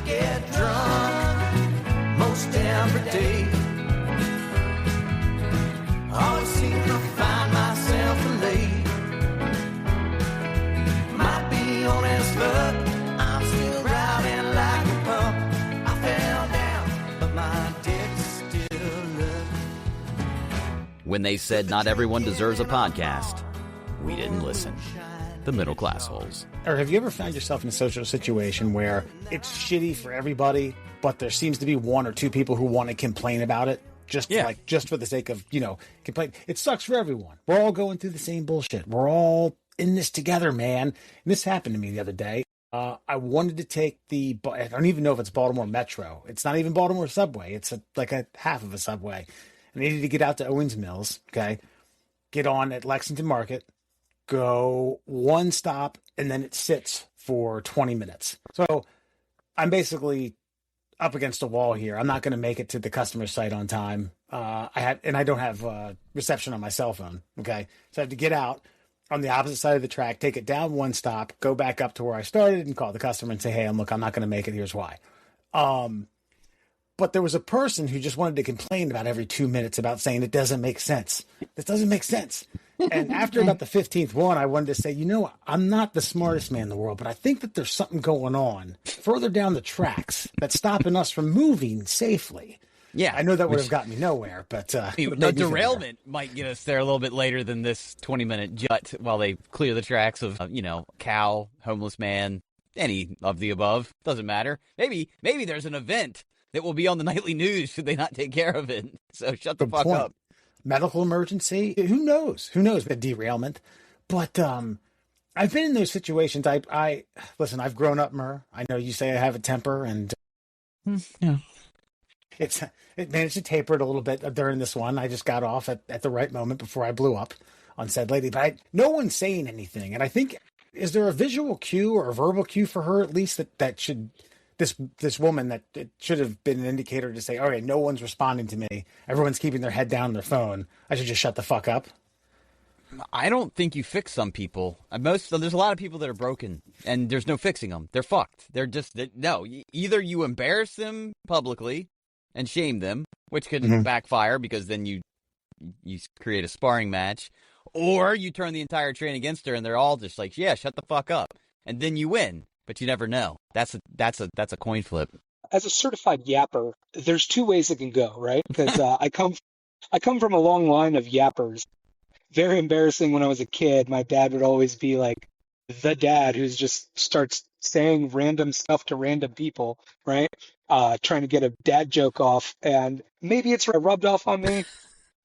get drunk most every day. Always seem to find myself late. Might be on as fuck, I'm still driving like a pup. I fell down, but my dick's still up. When they said not everyone deserves a podcast, we didn't listen. The Middle Class Holes. Or have you ever found yourself in a social situation where it's shitty for everybody, but there seems to be one or two people who want to complain about it? Just for the sake of, complain. It sucks for everyone. We're all going through the same bullshit. We're all in this together, man. And this happened to me the other day. I wanted to take I don't even know if it's Baltimore Metro. It's not even Baltimore Subway. It's like a half of a subway. I needed to get out to Owens Mills, okay? Get on at Lexington Market, go one stop, and then it sits for 20 minutes. So I'm basically up against a wall here. I'm not going to make it to the customer site on time. I don't have reception on my cell phone, okay? So I have to get out on the opposite side of the track, take it down one stop, go back up to where I started, and call the customer and say, hey, I'm not going to make it. Here's why. But there was a person who just wanted to complain about every 2 minutes about saying it doesn't make sense. This doesn't make sense. And after about the 15th one, I wanted to say, I'm not the smartest man in the world, but I think that there's something going on further down the tracks that's stopping us from moving safely. Yeah. I know that would have gotten me nowhere, but the derailment might get us there a little bit later than this 20-minute jut while they clear the tracks of, cow, homeless man, any of the above. Doesn't matter. Maybe there's an event that will be on the nightly news should they not take care of it. So shut the fuck up. Medical emergency. Who knows? The derailment. But I've been in those situations. Listen, I've grown up, Murr. I know you say I have a temper, and yeah. It managed to taper it a little bit during this one. I just got off at the right moment before I blew up on said lady. But no one's saying anything. And I think, is there a visual cue or a verbal cue for her at least that should, this woman, that it should have been an indicator to say, all right, no one's responding to me. Everyone's keeping their head down on their phone. I should just shut the fuck up. I don't think you fix some people. There's a lot of people that are broken, and there's no fixing them. They're fucked. Either you embarrass them publicly and shame them, which could backfire because then you create a sparring match, or you turn the entire train against her and they're all just like, yeah, shut the fuck up, and then you win. But you never know. That's a coin flip. As a certified yapper, there's two ways it can go, right? Because I come from a long line of yappers. Very embarrassing when I was a kid. My dad would always be like the dad who just starts saying random stuff to random people, right? Trying to get a dad joke off. And maybe it's rubbed off on me,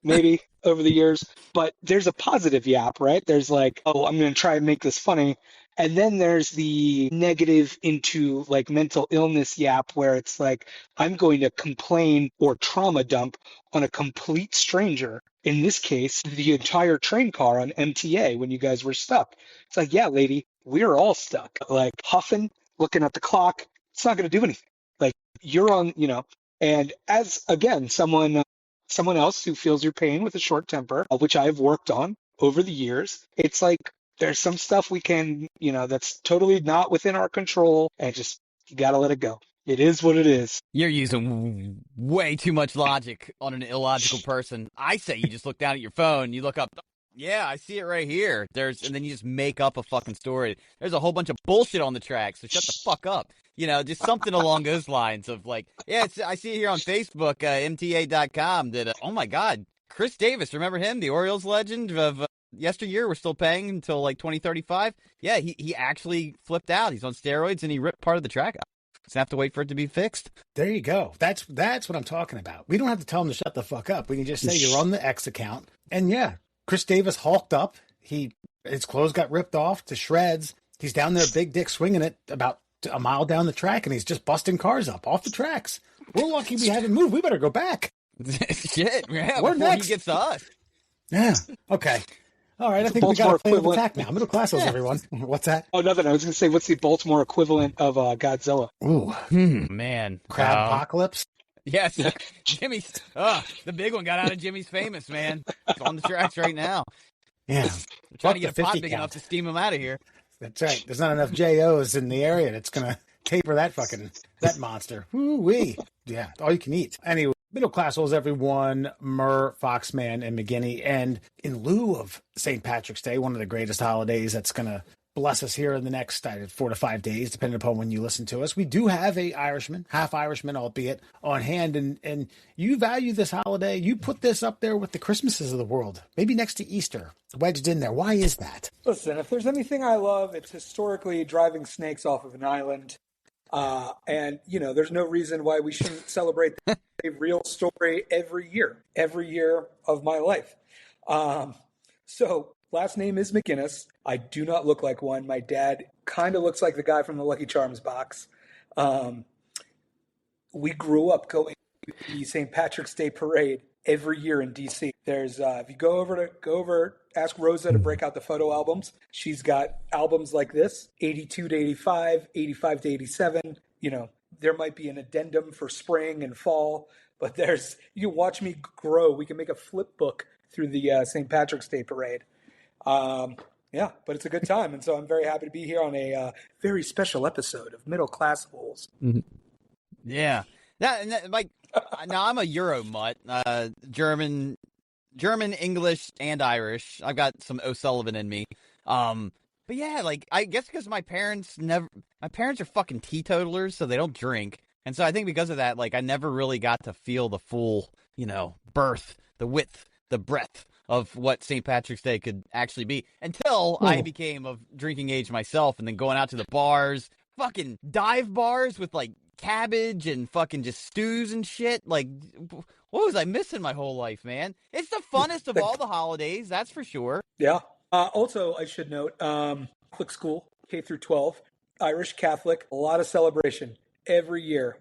maybe over the years. But there's a positive yap, right? There's like, oh, I'm going to try and make this funny. And then there's the negative into like mental illness yap where it's like, I'm going to complain or trauma dump on a complete stranger. In this case, the entire train car on MTA when you guys were stuck. It's like, yeah, lady, we're all stuck. Like huffing, looking at the clock. It's not going to do anything. Like you're on, and as again, someone else who feels your pain with a short temper, which I've worked on over the years, it's like, there's some stuff we can, that's totally not within our control, and just, you got to let it go. It is what it is. You're using way too much logic on an illogical person. I say you just look down at your phone, you look up, yeah, I see it right here. And then you just make up a fucking story. There's a whole bunch of bullshit on the track, so shut the fuck up. Just something along those lines of like, yeah, I see it here on Facebook, MTA.com, that, oh my God, Chris Davis, remember him, the Orioles legend of yesteryear? We're still paying until like 2035. Yeah, he actually flipped out. He's on steroids and he ripped part of the track out. Just have to wait for it to be fixed. There you go. That's what I'm talking about. We don't have to tell him to shut the fuck up. We can just say you're on the X account. And yeah, Chris Davis hulked up. His clothes got ripped off to shreds. He's down there, big dick swinging it about a mile down the track, and he's just busting cars up off the tracks. We're lucky we haven't moved. We better go back. Shit, yeah, we're before next. He gets to us. Yeah. Okay. All right. I think we got to play with attack now. Middle class, everyone. What's that? Oh, nothing. I was going to say, what's the Baltimore equivalent of Godzilla? Ooh. Man. Crab apocalypse? Yes. Jimmy's. The big one got out of Jimmy's Famous, man. It's on the tracks right now. Yeah. We're trying to get a pot big enough to steam him out of here. That's right. There's not enough JOs in the area that's going to Taper that monster. Woo-wee. Yeah, all you can eat. Anyway, middle class holes, everyone. Murr, Foxman, and McGinney. And in lieu of St. Patrick's Day, one of the greatest holidays that's going to bless us here in the next 4 to 5 days, depending upon when you listen to us, we do have a Irishman, half Irishman, albeit, on hand. And you value this holiday. You put this up there with the Christmases of the world, maybe next to Easter, wedged in there. Why is that? Listen, if there's anything I love, it's historically driving snakes off of an island. And, there's no reason why we shouldn't celebrate a real story every year of my life. So last name is McGinnis. I do not look like one. My dad kind of looks like the guy from the Lucky Charms box. We grew up going to the St. Patrick's Day parade every year in DC. There's if you go over, ask Rosa to break out the photo albums. She's got albums like this, 82 to 85, 85 to 87. There might be an addendum for spring and fall, but you can watch me grow. We can make a flip book through the St. Patrick's Day parade. But it's a good time. And so I'm very happy to be here on a very special episode of Middle Class Holes. Mm-hmm. Yeah. Now I'm a Euro mutt, German, English, and Irish. I've got some O'Sullivan in me. But yeah, I guess because my parents are fucking teetotalers, so they don't drink. And so I think because of that, I never really got to feel the full, birth, the width, the breadth of what St. Patrick's Day could actually be until I became of drinking age myself and then going out to the bars, fucking dive bars with cabbage and fucking just stews and shit. What was I missing my whole life, man? It's the funnest of all the holidays, that's for sure. Yeah. Also, I should note, Catholic school, K through 12, Irish Catholic, a lot of celebration every year,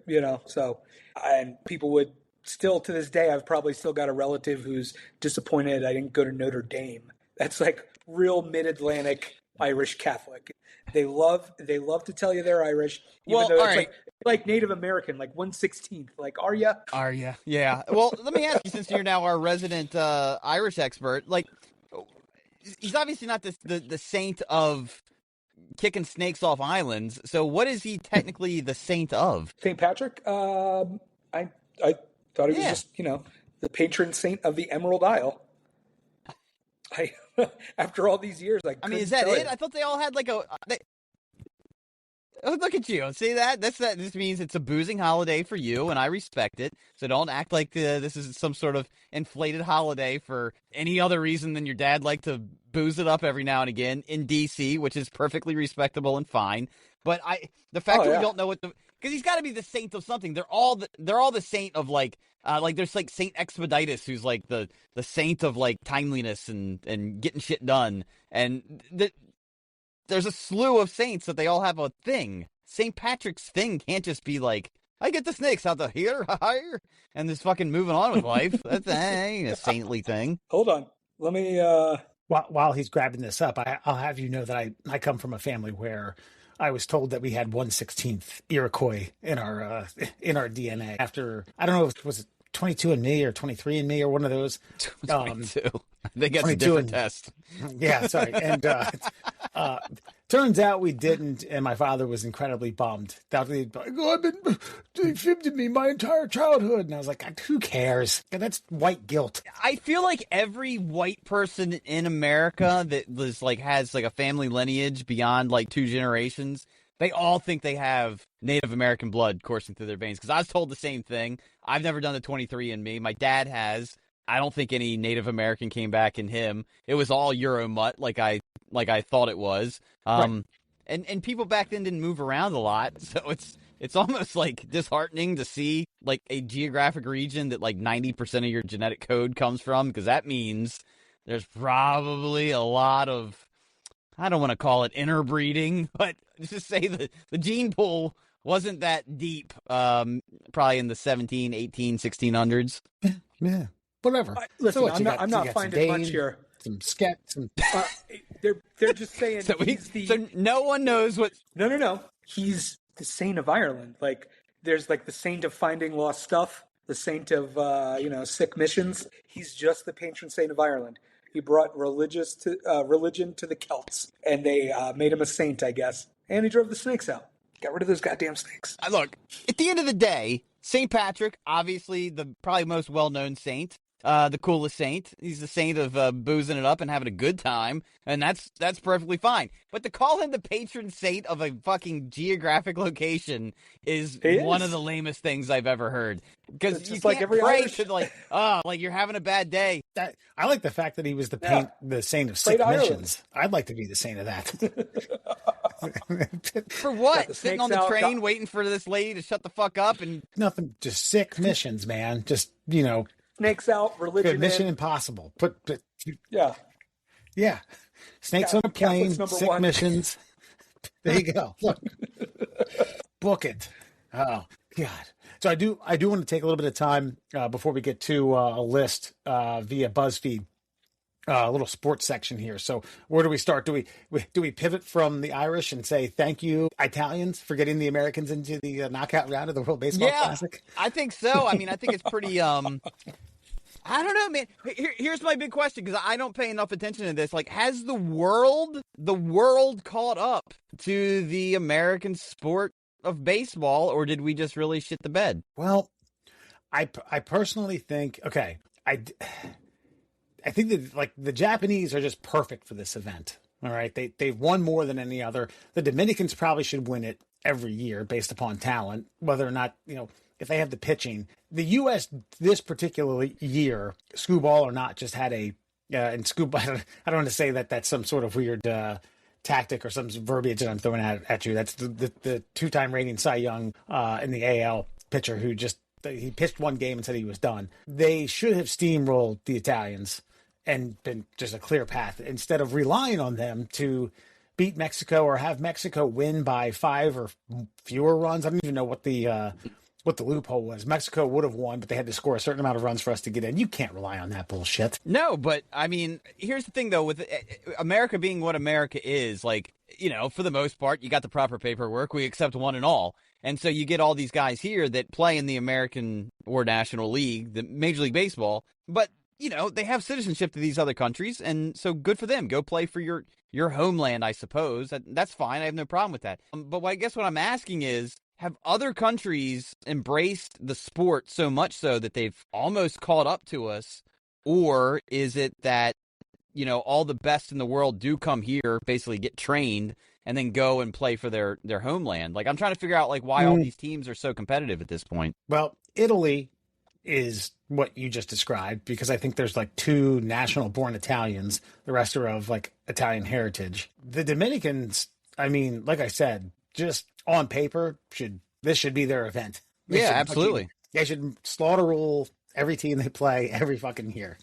so, and people would still to this day, I've probably still got a relative who's disappointed I didn't go to Notre Dame. That's real mid-Atlantic Irish Catholic. They love to tell you they're Irish, even though it's like Native American, 1/16. Are ya? Are ya? Yeah. Well, let me ask you, since you're now our resident Irish expert, he's obviously not the saint of kicking snakes off islands. So what is he technically the saint of? St. Patrick? I thought he was just, the patron saint of the Emerald Isle. After all these years, I mean, is that it? I thought they all had oh, look at you. See that? This means it's a boozing holiday for you, and I respect it. So don't act like this is some sort of inflated holiday for any other reason than your dad liked to booze it up every now and again in D.C., which is perfectly respectable and fine. But the fact that we don't know because he's got to be the saint of something. They're all the saint of there's Saint Expeditus, who's the saint of timeliness and getting shit done. And there's a slew of saints that they all have a thing. St. Patrick's thing can't just be I get the snakes out the here, and just fucking moving on with life. That ain't a saintly thing. Hold on. Let me While he's grabbing this up, I'll have you know that I come from a family where I was told that we had 1/16 Iroquois in our DNA. After, I don't know if it was 22andMe or 23andMe or one of those. 22. I think that's a different test. Yeah, sorry. And turns out we didn't, and my father was incredibly bummed. I've been they fibbed at me my entire childhood, and I was like, who cares? That's white guilt. I feel like every white person in America that was has a family lineage beyond 2 generations, they all think they have Native American blood coursing through their veins. Because I was told the same thing. I've never done the 23andMe. My dad has. I don't think any Native American came back in him. It was all Euro mutt, like I thought it was. Right. And people back then didn't move around a lot, so it's almost disheartening to see a geographic region that 90% of your genetic code comes from, because that means there's probably a lot of, I don't want to call it interbreeding, but just say the gene pool wasn't that deep, probably in the 17, 18, 1600s. Yeah. Whatever. Listen, I'm not finding much here. Some scat. They're just saying so no one knows what. No. He's the saint of Ireland. There's the saint of finding lost stuff, the saint of sick missions. He's just the patron saint of Ireland. He brought religion to the Celts, and they made him a saint, I guess. And he drove the snakes out. Get rid of those goddamn snakes. Look, at the end of the day, St. Patrick, obviously the probably most well-known saint, the coolest saint. He's the saint of boozing it up and having a good time, and that's perfectly fine. But to call him the patron saint of a fucking geographic location is one of the lamest things I've ever heard. Because you can't pray to like you're having a bad day. I like the fact that he was the saint of sick missions. I'd like to be the saint of that. For what? Sitting on the train waiting for this lady to shut the fuck up and nothing. Just sick missions, man. Just snakes out, religion. Mission Impossible. Yeah. Snakes on a plane, sick 1. missions. There you go. Look, book it. Oh God. So I do want to take a little bit of time before we get to a list via BuzzFeed. A little sports section here. So where do we start? Do we pivot from the Irish and say thank you Italians for getting the Americans into the knockout round of the World Baseball Classic? I think so. I mean, I think it's pretty. I don't know, man. Here's my big question, because I don't pay enough attention to this. Like, has the world caught up to the American sport of baseball, or did we just really shit the bed? Well, I personally think I think that like the Japanese are just perfect for this event. All right. They've won more than any other. The Dominicans probably should win it every year based upon talent, whether or not, if they have the pitching. The U.S. this particular year, Scooball or not, just had and Scooball, I don't want to say that that's some sort of weird tactic or some verbiage that I'm throwing at you. That's the two-time reigning Cy Young in the AL pitcher who he pitched one game and said he was done. They should have steamrolled the Italians and been just a clear path instead of relying on them to beat Mexico or have Mexico win by 5 or fewer runs. I don't even know what the loophole was. Mexico would have won, but they had to score a certain amount of runs for us to get in. You can't rely on that bullshit. No, but I mean, here's the thing though, with America being what America is, like, for the most part, you got the proper paperwork. We accept one and all. And so you get all these guys here that play in the American or National League, the Major League Baseball, but they have citizenship to these other countries, and so good for them. Go play for your homeland, I suppose. That's fine. I have no problem with that. But I guess what I'm asking is, have other countries embraced the sport so much so that they've almost caught up to us, or is it that, all the best in the world do come here, basically get trained, and then go and play for their homeland? Like, I'm trying to figure out, like, why all these teams are so competitive at this point. Well, Italy is what you just described, because I think there's like 2 national-born Italians. The rest are of like Italian heritage. The Dominicans, I mean, like I said, just on paper, this should be their event. Absolutely. They should slaughter rule every team they play every fucking year.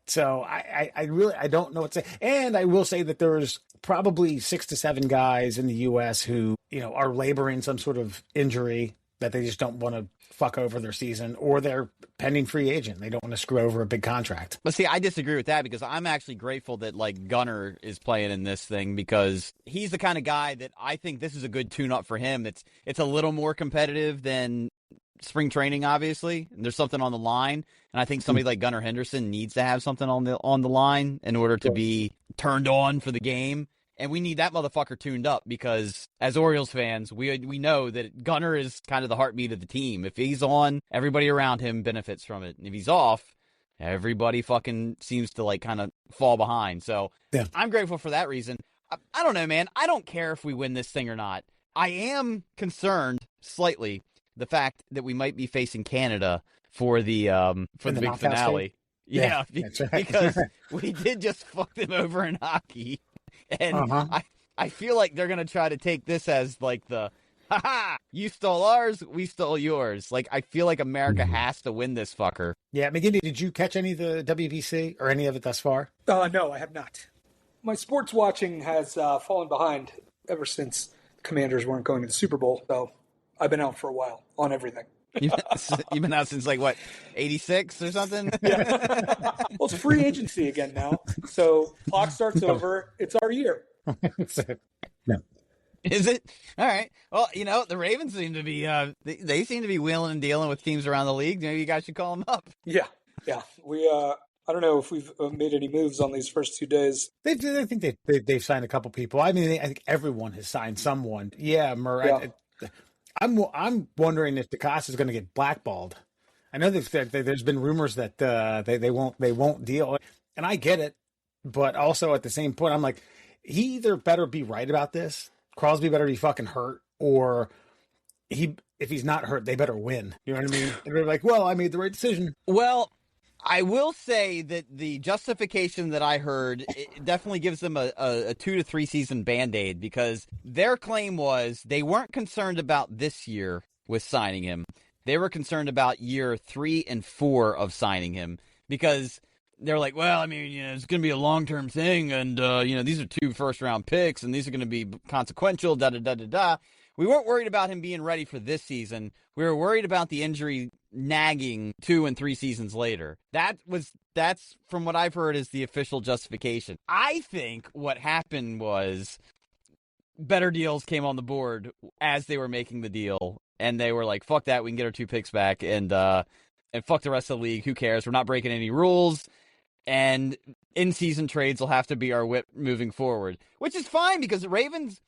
So I don't know what to say. And I will say that there's probably 6 to 7 guys in the U.S. who, are laboring some sort of injury that they just don't want to fuck over their season, or they're pending free agent. They don't want to screw over a big contract. But see, I disagree with that, because I'm actually grateful that like Gunnar is playing in this thing, because he's the kind of guy that I think this is a good tune-up for him. It's a little more competitive than spring training, obviously. And there's something on the line, and I think somebody like Gunnar Henderson needs to have something on the line in order to be turned on for the game. And we need that motherfucker tuned up, because as Orioles fans, we know that Gunnar is kind of the heartbeat of the team. If he's on, everybody around him benefits from it. And if he's off, everybody fucking seems to like kind of fall behind. So I'm grateful for that reason. I don't know, man. I don't care if we win this thing or not. I am concerned slightly the fact that we might be facing Canada for the big finale. Yeah, right. Because we did just fuck them over in hockey. And I feel like they're going to try to take this as like the, ha-ha, you stole ours, we stole yours. Like, I feel like America has to win this fucker. Yeah, McGinty, did you catch any of the WBC or any of it thus far? No, I have not. My sports watching has fallen behind ever since the Commanders weren't going to the Super Bowl. So I've been out for a while on everything. You've been out since like what, 86 or something? Yeah. Well, it's free agency again now. So clock starts over. It's our year. No. Is it? All right. Well, the Ravens seem to be they seem to be wheeling and dealing with teams around the league. Maybe you guys should call them up. Yeah. We I don't know if we've made any moves on these first 2 days. I think they've signed a couple people. I mean, I think everyone has signed someone. Yeah, Murr. Yeah. I'm wondering if DeCosta is going to get blackballed. I know there's been rumors that they won't deal, and I get it, but also at the same point, I'm like, he either better be right about this, Crosby better be fucking hurt, or if he's not hurt, they better win. You know what I mean? And they're like, well, I made the right decision. Well, I will say that the justification that I heard, it definitely gives them a 2 to 3 season Band-Aid, because their claim was they weren't concerned about this year with signing him. They were concerned about year 3 and 4 of signing him, because they're like, well, I mean, it's going to be a long-term thing, and, these are 2 first-round picks, and these are going to be consequential, da-da-da-da-da. We weren't worried about him being ready for this season. We were worried about the injury nagging 2 and 3 seasons later. That's from what I've heard is the official justification. I think what happened was better deals came on the board as they were making the deal, and they were like, fuck that, we can get our 2 picks back, and fuck the rest of the league, who cares, we're not breaking any rules, and in-season trades will have to be our whip moving forward, which is fine, because Ravens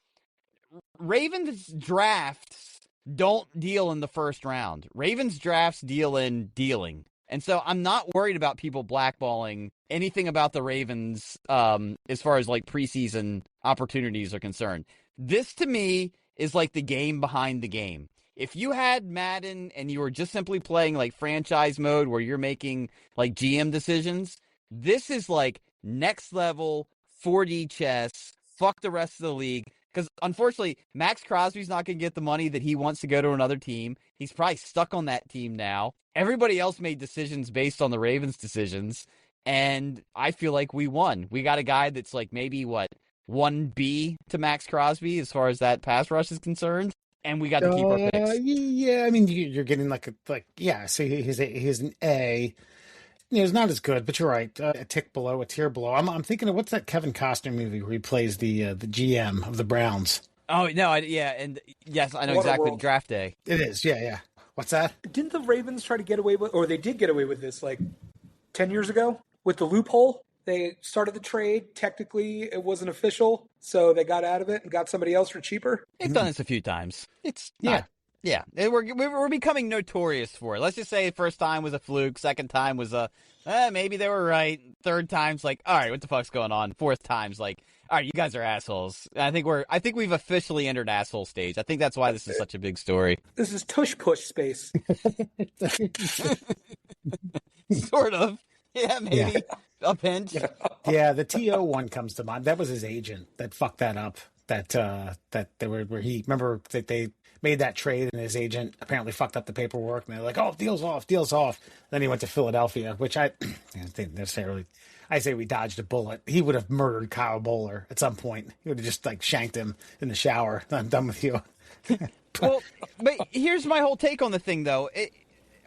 drafts don't deal in the first round. Ravens drafts deal in dealing. And so I'm not worried about people blackballing anything about the Ravens as far as like preseason opportunities are concerned. This to me is like the game behind the game. If you had Madden and you were just simply playing like franchise mode where you're making like GM decisions, this is like next level 4D chess. Fuck the rest of the league. Because, unfortunately, Max Crosby's not going to get the money that he wants to go to another team. He's probably stuck on that team now. Everybody else made decisions based on the Ravens' decisions, and I feel like we won. We got a guy that's like maybe, 1B to Max Crosby as far as that pass rush is concerned, and we got to keep our picks. Yeah, I mean, you're getting so he's an A. It's not as good, but you're right. A tick below, a tier below. I'm thinking of what's that Kevin Costner movie where he plays the GM of the Browns? Oh no, and yes, I know exactly. Draft Day. It is, yeah. What's that? Didn't the Ravens try to get away with, or they did get away with this like 10 years ago with the loophole? They started the trade. Technically, it wasn't official, so they got out of it and got somebody else for cheaper. They've done this a few times. It's not. Yeah, we're becoming notorious for it. Let's just say the first time was a fluke, second time was maybe they were right, third time's like, all right, what the fuck's going on? Fourth time's like, all right, you guys are assholes. And I think we've officially entered asshole stage. I think that's why this is such a big story. This is tush push space. Sort of. Yeah, maybe a pinch. Yeah, the TO one comes to mind. That was his agent that fucked that up. That they were where he remember that they made that trade and his agent apparently fucked up the paperwork and they're like, oh, deal's off. Then he went to Philadelphia, which I think necessarily, I say we dodged a bullet. He would have murdered Kyle Bowler at some point. He would have just like shanked him in the shower. I'm done with you. Well, but here's my whole take on the thing, though.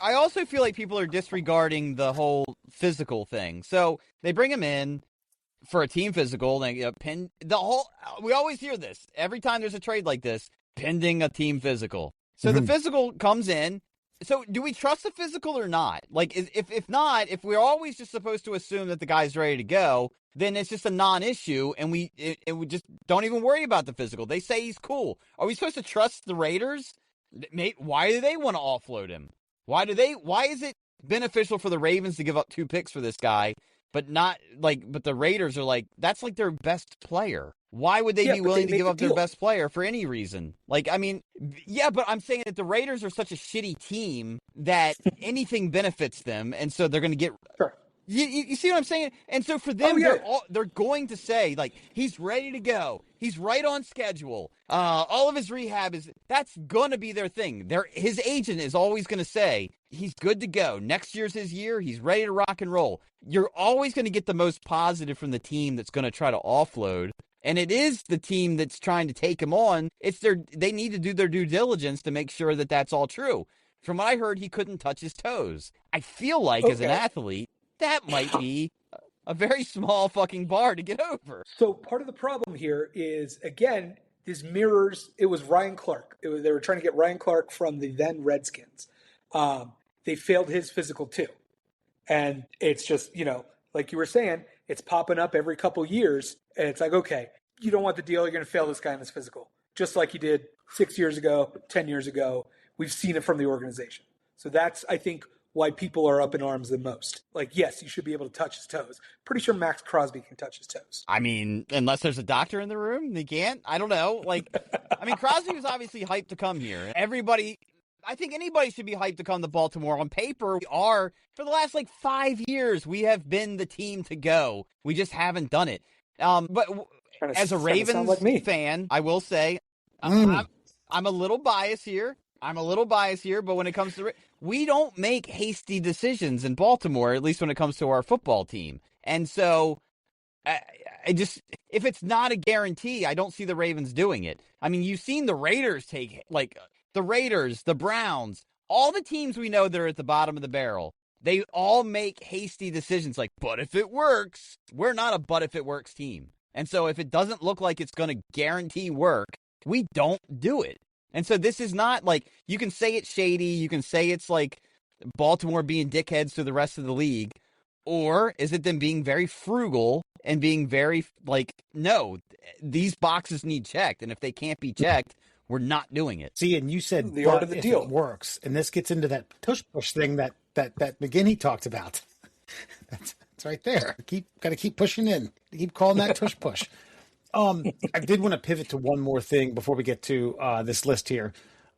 I also feel like people are disregarding the whole physical thing. So they bring him in for a team physical. They pin the whole. We always hear this every time there's a trade like this. Pending a team physical. So the physical comes in. So do we trust the physical or not? Like, if not, if we're always just supposed to assume that the guy's ready to go, then it's just a non-issue, and we just don't even worry about the physical. They say he's cool. Are we supposed to trust the Raiders? Mate, why do they want to offload him? Why is it beneficial for the Ravens to give up 2 picks for this guy, but the Raiders are like, that's like their best player. Why would they be willing to give up their best player for any reason? Like, I mean, yeah, but I'm saying that the Raiders are such a shitty team that anything benefits them, and so they're going to get. Sure. You see what I'm saying? And so for them, they're going to say, like, he's ready to go. He's right on schedule. All of his rehab that's going to be their thing. His agent is always going to say, he's good to go. Next year's his year. He's ready to rock and roll. You're always going to get the most positive from the team that's going to try to offload. And it is the team that's trying to take him on. They need to do their due diligence to make sure that that's all true. From what I heard, he couldn't touch his toes. I feel like as an athlete, that might be a very small fucking bar to get over. So part of the problem here is, again, this mirrors, it was Ryan Clark. They were trying to get Ryan Clark from the then Redskins. They failed his physical too. And it's just, like you were saying, it's popping up every couple years. And it's like, okay, you don't want the deal. You're going to fail this guy in this physical. Just like you did 6 years ago, 10 years ago. We've seen it from the organization. So that's, I think, why people are up in arms the most. Like, yes, you should be able to touch his toes. Pretty sure Max Crosby can touch his toes. I mean, unless there's a doctor in the room, they can't. I don't know. Like, I mean, Crosby was obviously hyped to come here. Everybody, I think anybody should be hyped to come to Baltimore. On paper, we are. For the last, 5 years, we have been the team to go. We just haven't done it. But as a Ravens fan, I will say, I'm a little biased here. But when it comes to we don't make hasty decisions in Baltimore, at least when it comes to our football team. And so I just, if it's not a guarantee, I don't see the Ravens doing it. I mean, you've seen the Raiders take, the Raiders, the Browns, all the teams we know that are at the bottom of the barrel. They all make hasty decisions but if it works, we're not a but if it works team. And so if it doesn't look like it's going to guarantee work, we don't do it. And so this is not you can say it's shady, you can say it's Baltimore being dickheads to the rest of the league, or is it them being very frugal and being very no, these boxes need checked, and if they can't be checked, we're not doing it. See, and you said the art of the deal it works, and this gets into that tush push thing that McGinney talked about. That's right there. Got to keep pushing in. Keep calling that tush push. I did want to pivot to one more thing before we get to this list here.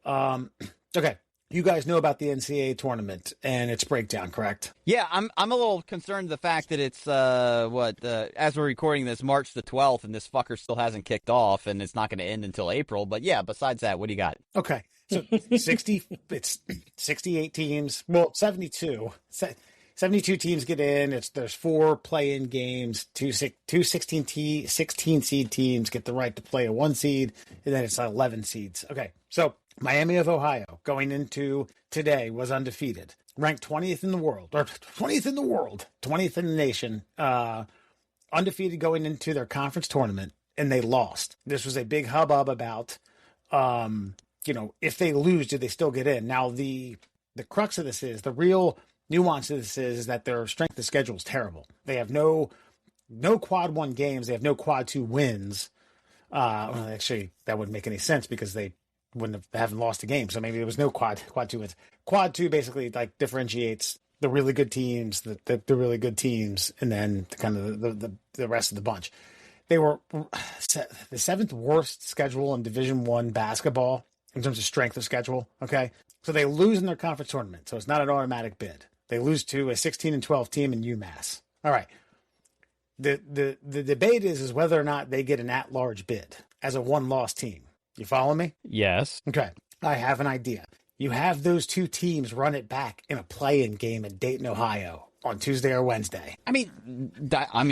Okay, you guys know about the NCAA tournament and its breakdown, correct? Yeah, I'm a little concerned the fact that it's as we're recording this, March the 12th, and this fucker still hasn't kicked off, and it's not going to end until April. But yeah, besides that, what do you got? Okay, so it's 68 teams. Well, 72. 72 teams get in. There's 4 play-in games. Two 16 seed teams get the right to play a 1 seed, and then it's 11 seeds. Okay, so Miami of Ohio going into today was undefeated, ranked 20th in the world, 20th in the nation, undefeated going into their conference tournament, and they lost. This was a big hubbub about, if they lose, do they still get in? Now the crux of this is the real nuance of this is that their strength of schedule is terrible. They have no quad 1 games. They have no quad 2 wins. Well, actually, that wouldn't make any sense because they haven't lost a game. So maybe there was no quad 2 wins. Quad 2 basically differentiates the really good teams, the really good teams, and then the rest of the bunch. They were the 7th worst schedule in Division I basketball in terms of strength of schedule. Okay, so they lose in their conference tournament. So it's not an automatic bid. They lose to a 16-12 team in UMass. All right. The debate is whether or not they get an at-large bid as a 1-loss team. You follow me? Yes. Okay. I have an idea. You have those 2 teams run it back in a play-in game in Dayton, Ohio on Tuesday or Wednesday. I mean,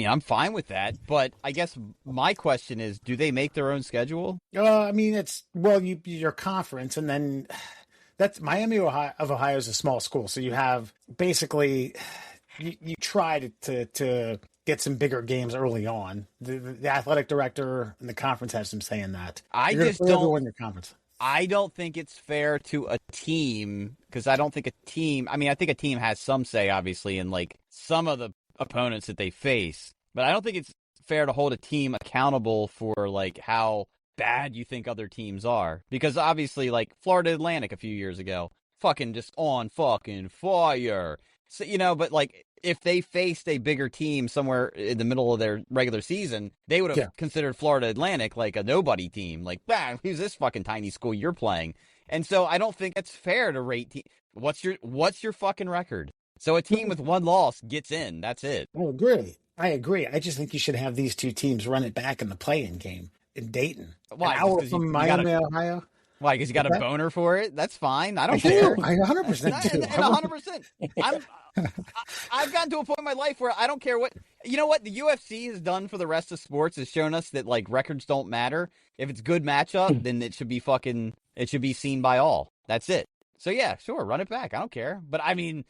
I'm fine with that, but I guess my question is, do they make their own schedule? Your conference, and then that's Miami of Ohio is a small school, so you have basically you try to get some bigger games early on. The athletic director and the conference has some say in that. I don't think it's fair to a team, because I think a team has some say, obviously, in some of the opponents that they face, but I don't think it's fair to hold a team accountable for how bad you think other teams are, because obviously Florida Atlantic a few years ago, fucking just on fucking fire. So, but if they faced a bigger team somewhere in the middle of their regular season, they would have considered Florida Atlantic a nobody team. Who's this fucking tiny school you're playing? And so I don't think it's fair to rate what's your fucking record? So a team with 1 loss gets in. That's it. I agree. I just think you should have these 2 teams run it back in the play-in game in Dayton. Why? An hour from Miami, Ohio. Why? Because you got a boner for it? That's fine. I don't care. I 100% do. 100%. I've gotten to a point in my life where I don't care what. You know what the UFC has done for the rest of sports is shown us that records don't matter. If it's good matchup, then it should be seen by all. That's it. So yeah, sure, run it back. I don't care. But I mean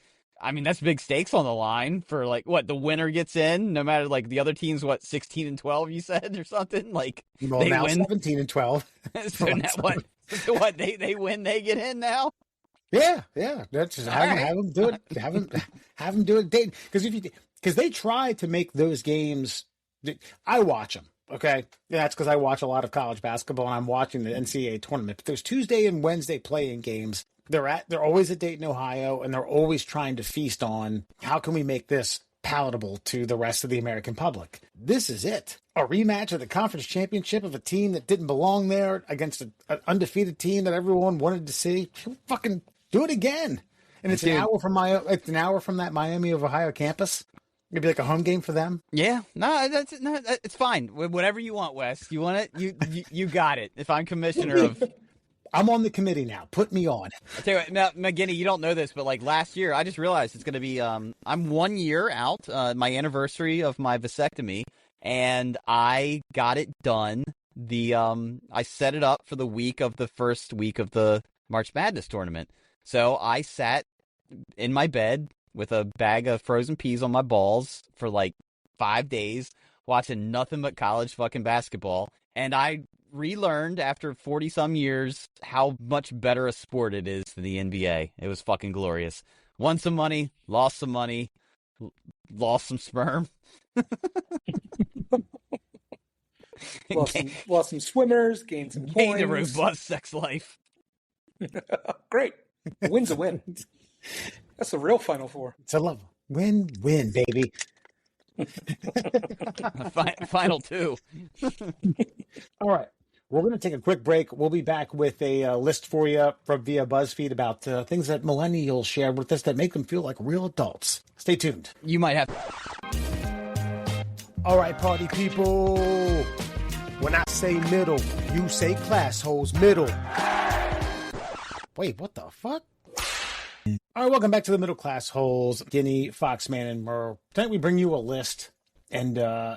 that's big stakes on the line for the winner gets in, no matter the other teams 16-12 you said or something they now win 17-12. So now what? So what? They win, they get in now. Yeah. That's just have them do it. Have them do it. Because because they try to make those games. I watch them. Okay, that's because I watch a lot of college basketball, and I'm watching the NCAA tournament. But those Tuesday and Wednesday play-in games, they're always at Dayton, Ohio, and they're always trying to feast on how can we make this palatable to the rest of the American public. This is it. A rematch of the conference championship of a team that didn't belong there against an undefeated team that everyone wanted to see. Fucking do it again. And it's an hour from that Miami of Ohio campus. It'd be like a home game for them. Yeah, it's fine. Whatever you want, Wes. You want it? You got it. If I'm commissioner of, I'm on the committee now. Put me on. I tell you what, now, McGinney, you don't know this, but like last year, I just realized it's going to be. I'm 1 year out, my anniversary of my vasectomy, and I got it done. I set it up for the first week of the March Madness tournament. So I sat in my bed with a bag of frozen peas on my balls for like 5 days, watching nothing but college fucking basketball. And I relearned after 40-some years how much better a sport it is than the NBA. It was fucking glorious. Won some money, lost some money, lost some sperm. lost some swimmers, gained some points. Gained a robust sex life. Great. A win's a win. That's the real Final Four. It's a love. Win, baby. Final two. All right. We're going to take a quick break. We'll be back with a list for you from via BuzzFeed about things that millennials share with us that make them feel like real adults. Stay tuned. You might have. All right, party people. When I say middle, you say class holes middle. Wait, what the fuck? All right, welcome back to the Middle Class Holes. Guinea, Foxman, and Murr. Tonight we bring you a list, and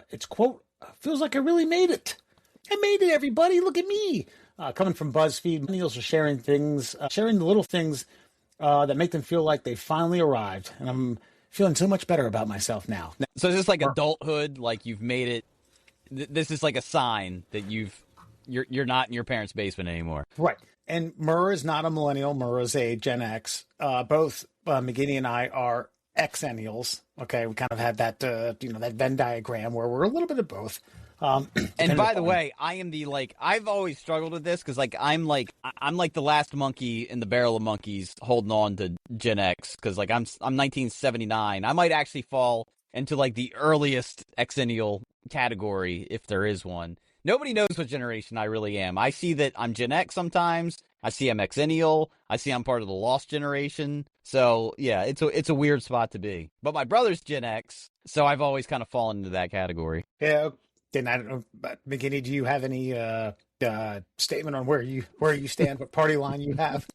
it's, quote, feels like I really made it. I made it, everybody. Look at me. Coming from BuzzFeed, millennials are sharing the little things that make them feel like they finally arrived. And I'm feeling so much better about myself now. So is this like adulthood? Like you've made it? This is like a sign that you're not in your parents' basement anymore. Right. And Murr is not a millennial. Murr is a Gen X. Both McGinney and I are Xennials. Okay, we kind of have that, that Venn diagram where we're a little bit of both. And by the way, I am I've always struggled with this because I'm like the last monkey in the barrel of monkeys holding on to Gen X because like I'm 1979. I might actually fall into like the earliest Xennial category if there is one. Nobody knows what generation I really am. I see that I'm Gen X sometimes. I see I'm Xennial. I see I'm part of the lost generation. So yeah, it's a weird spot to be. But my brother's Gen X, so I've always kind of fallen into that category. Yeah. Then I don't know, but McGinney, do you have any statement on where you stand, what party line you have?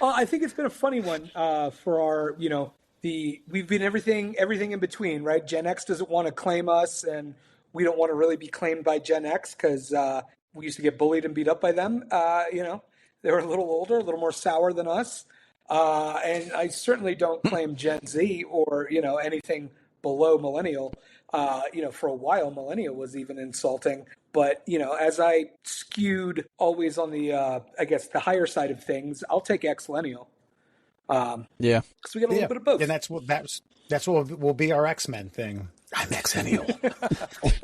I think it's been a funny one for our, we've been everything in between, right? Gen X doesn't want to claim us, and we don't want to really be claimed by Gen X because we used to get bullied and beat up by them. They were a little older, a little more sour than us. And I certainly don't claim Gen Z or, anything below millennial. For a while, millennial was even insulting. But, as I skewed always on the, the higher side of things, I'll take Xlennial. Yeah. Because we get a little bit of both. And that's what will be our X-Men thing. I'm Xennial.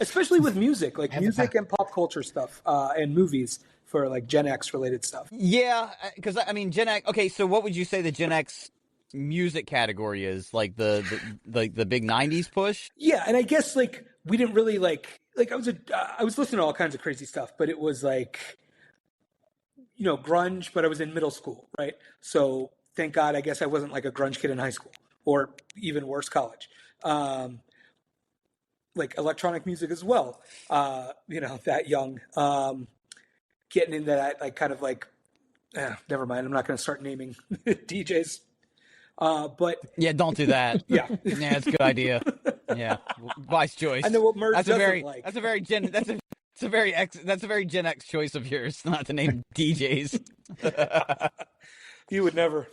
Especially with music, like music and pop culture stuff and movies for like Gen X related stuff. Yeah, because I mean, Gen X. Okay, so what would you say the Gen X music category is? Like the big '90s push? Yeah, and I guess like we didn't really like I was listening to all kinds of crazy stuff, but it was like grunge. But I was in middle school, right? So thank God, I guess I wasn't like a grunge kid in high school or even worse, college. Like electronic music as well, that young, getting into that, like kind of like, never mind. I'm not going to start naming DJs, but yeah, don't do that. Yeah, it's a good idea. Yeah, wise choice. I know what Murr doesn't like. That's a very Gen X choice of yours, not to name DJs. You would never.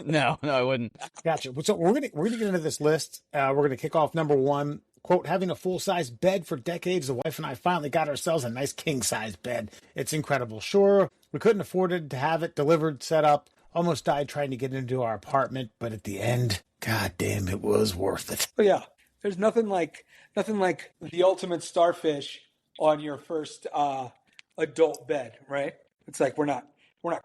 No, I wouldn't. Gotcha. So we're gonna get into this list. We're gonna kick off number one. Quote, having a full-size bed for decades, the wife and I finally got ourselves a nice king-size bed. It's incredible. Sure, we couldn't afford it to have it delivered, set up, almost died trying to get into our apartment, but at the end, god damn, it was worth it. Oh yeah, there's nothing like the ultimate starfish on your first adult bed, right? It's like we're not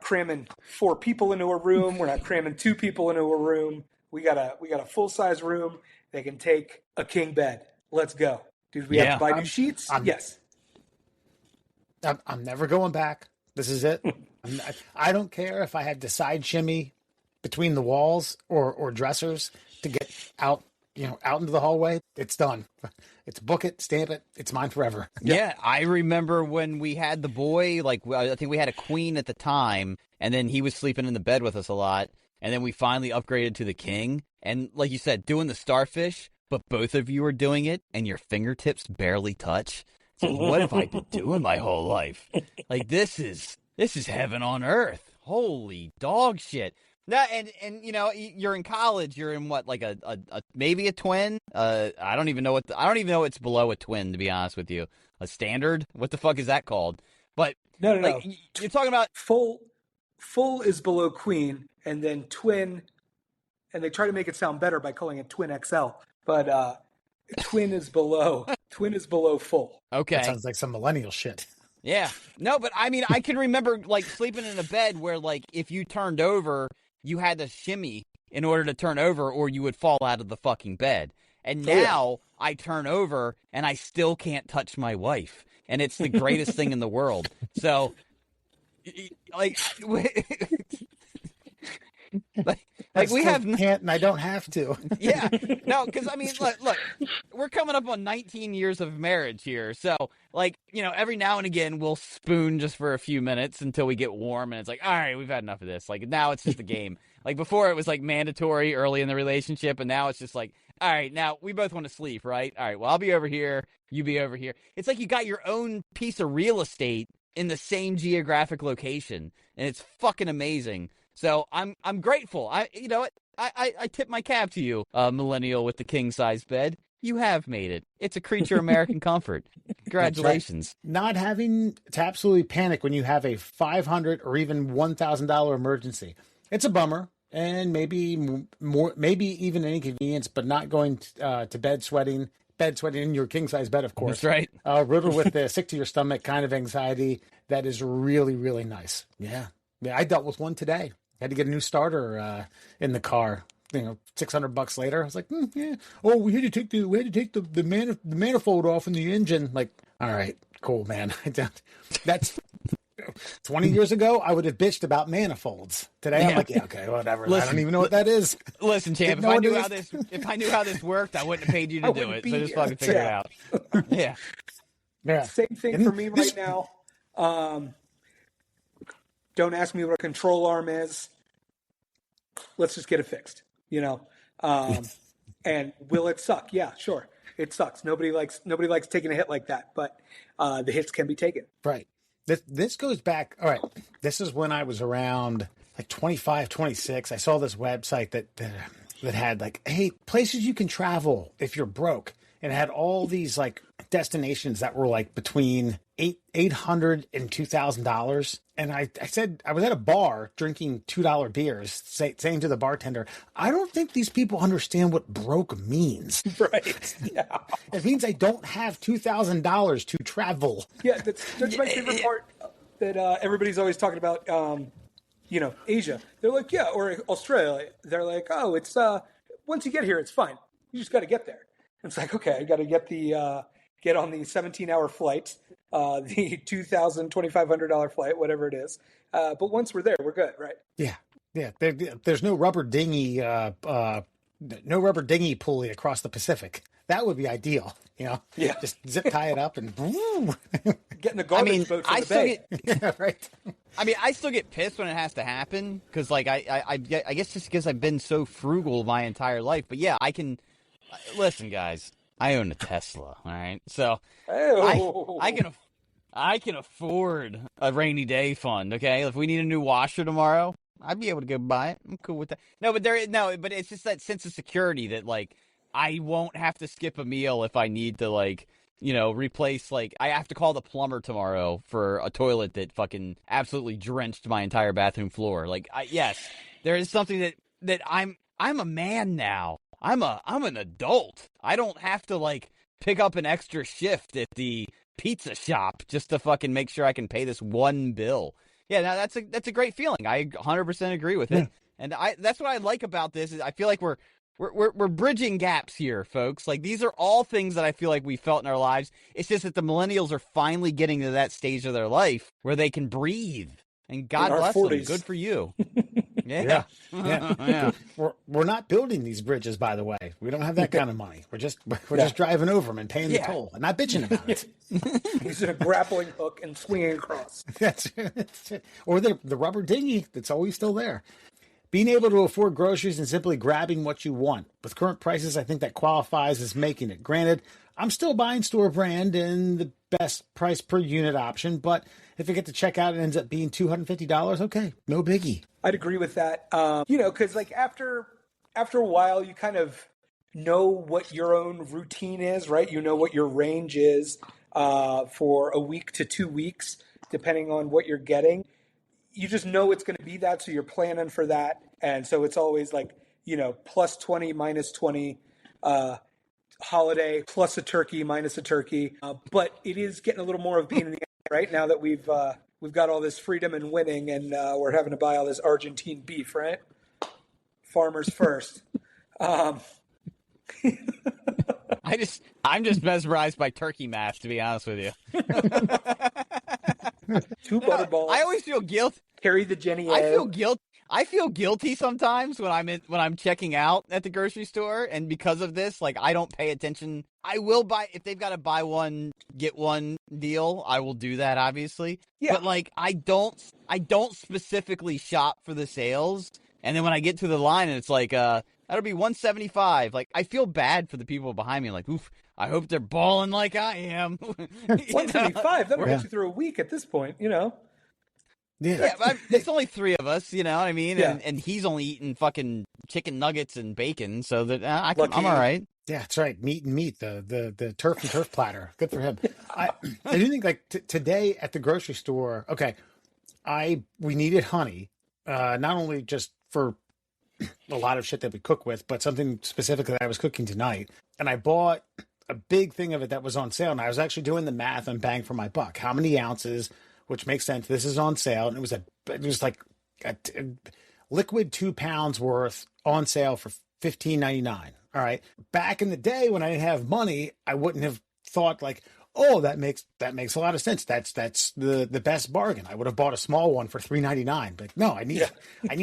cramming 4 people into a room. We're not cramming 2 people into a room. We got a full size room that can take a king bed. Let's go, dude. We have to buy new sheets. Yes. I'm never going back. This is it. I don't care if I had to side shimmy between the walls or dressers to get out, out into the hallway. It's done. It's book it, stamp it. It's mine forever. Yeah, I remember when we had the boy, like, I think we had a queen at the time, and then he was sleeping in the bed with us a lot, and then we finally upgraded to the king. And like you said, doing the starfish, but both of you are doing it, and your fingertips barely touch. So what have I been doing my whole life? Like, this is heaven on earth. Holy dog shit. No, and you're in college. You're in what, like a maybe a twin? I don't even know it's below a twin, to be honest with you. A standard? What the fuck is that called? But no. You're talking about full is below queen, and then twin, and they try to make it sound better by calling it twin XL. But twin is below full. Okay, that sounds like some millennial shit. Yeah, no, but I mean, I can remember like sleeping in a bed where like if you turned over, you had to shimmy in order to turn over, or you would fall out of the fucking bed. And now I turn over and I still can't touch my wife, and it's the greatest thing in the world. So, like we have can't, and I don't have to. Yeah, no, because I mean, look, we're coming up on 19 years of marriage here, so like every now and again we'll spoon just for a few minutes until we get warm, and it's like, all right, we've had enough of this. Like now it's just a game. Like before it was like mandatory early in the relationship, and now it's just like, all right, now we both want to sleep, right? All right, well I'll be over here, you be over here. It's like you got your own piece of real estate in the same geographic location, and it's fucking amazing. So I'm grateful. I tip my cap to you, millennial with the king size bed. You have made it. It's a creature American comfort. Congratulations. Right. Not having to absolutely panic when you have a $500 or even $1,000 emergency. It's a bummer, and maybe more, maybe even an inconvenience. But not going to bed sweating in your king size bed, of course. That's right. Riddled with the sick to your stomach kind of anxiety. That is really, really nice. Yeah, I dealt with one today. Had to get a new starter in the car. $600 later, I was like, yeah. Oh, we had to take the manifold off in the engine. Like, all right, cool, man. That's 20 years ago. I would have bitched about manifolds. Today, I'm like, yeah, okay, whatever. Listen, I don't even know what that is. Listen, champ, if I knew how this worked, I wouldn't have paid you to do it. So just fucking figure it out. Yeah. Same thing for me right now. Don't ask me what a control arm is. Let's just get it fixed, And will it suck? Yeah, sure. It sucks. Nobody likes taking a hit like that, but the hits can be taken. Right. This goes back. All right. This is when I was around like 25, 26. I saw this website that had like, hey, places you can travel if you're broke. And it had all these like destinations that were like between $800 and $2,000. And I said, I was at a bar drinking $2 beers, saying to the bartender, I don't think these people understand what broke means. Right. Yeah. It means I don't have $2,000 to travel. Yeah, that's my favorite part that everybody's always talking about, Asia. They're like, yeah, or Australia. They're like, oh, it's once you get here, it's fine. You just got to get there. And it's like, okay, I got to get on the 17-hour flight, the $2,500 flight, whatever it is. But once we're there, we're good, right? Yeah. There's no rubber dinghy pulley across the Pacific. That would be ideal, Yeah. Just zip tie it up and getting the garbage boat from the bay. Yeah, right. I mean, I still get pissed when it has to happen because, like, I guess just because I've been so frugal my entire life. But yeah, I can. Listen, guys, I own a Tesla, all right? So I can afford a rainy day fund, okay? If we need a new washer tomorrow, I'd be able to go buy it. I'm cool with that. But it's just that sense of security that, like, I won't have to skip a meal if I need to, like, replace, like, I have to call the plumber tomorrow for a toilet that fucking absolutely drenched my entire bathroom floor. Like, yes, there is something that I'm a man now. I'm an adult. I don't have to, like, pick up an extra shift at the pizza shop just to fucking make sure I can pay this one bill. Yeah, now that's a great feeling. I 100% agree with it. And that's what I like about this is I feel like we're bridging gaps here, folks. Like, these are all things that I feel like we felt in our lives. It's just that the millennials are finally getting to that stage of their life where they can breathe. And God bless 40s. Them. Good for you. Yeah. We're not building these bridges, by the way. We don't have that kind of money. We're just driving over them and paying the toll and not bitching about it. Using a grappling hook and swinging across. Or the rubber dinghy that's always still there. Being able to afford groceries and simply grabbing what you want. With current prices, I think that qualifies as making it. Granted, I'm still buying store brand and the best price per unit option, but if I get to check out, it ends up being $250. Okay, no biggie. I'd agree with that. Because like after a while, you kind of know what your own routine is, right? You know what your range is for a week to 2 weeks, depending on what you're getting. You just know it's going to be that, so you're planning for that. And so it's always like, plus 20, minus 20, holiday, plus a turkey, minus a turkey. But it is getting a little more of being in the right now that we've got all this freedom and winning, and we're having to buy all this Argentine beef, right? Farmers first. I'm just mesmerized by turkey math, to be honest with you. Two butterballs. I always feel guilt. Carry the Jenny. I feel guilty sometimes when I'm checking out at the grocery store, and because of this, like, I don't pay attention. I will buy if they've got a buy one get one deal. I will do that, obviously. Yeah. But like, I don't specifically shop for the sales. And then when I get to the line and it's like, that'll be $175. Like, I feel bad for the people behind me. Like, oof, I hope they're balling like I am. $175. That'll get you through a week at this point. Yeah, but it's only three of us, you know what I mean? Yeah. And he's only eating fucking chicken nuggets and bacon, so that I'm all right. Yeah, that's right. Meat and meat, the turf and turf platter. Good for him. I do think, like, today at the grocery store, okay, we needed honey, not only just for a lot of shit that we cook with, but something specifically that I was cooking tonight. And I bought a big thing of it that was on sale, and I was actually doing the math on bang for my buck. How many ounces? Which makes sense. This is on sale, and it was like a liquid 2 pounds worth on sale for $15.99. All right. Back in the day when I didn't have money, I wouldn't have thought like, oh, that makes a lot of sense. That's the best bargain. I would have bought a small one for $3.99. But no, I need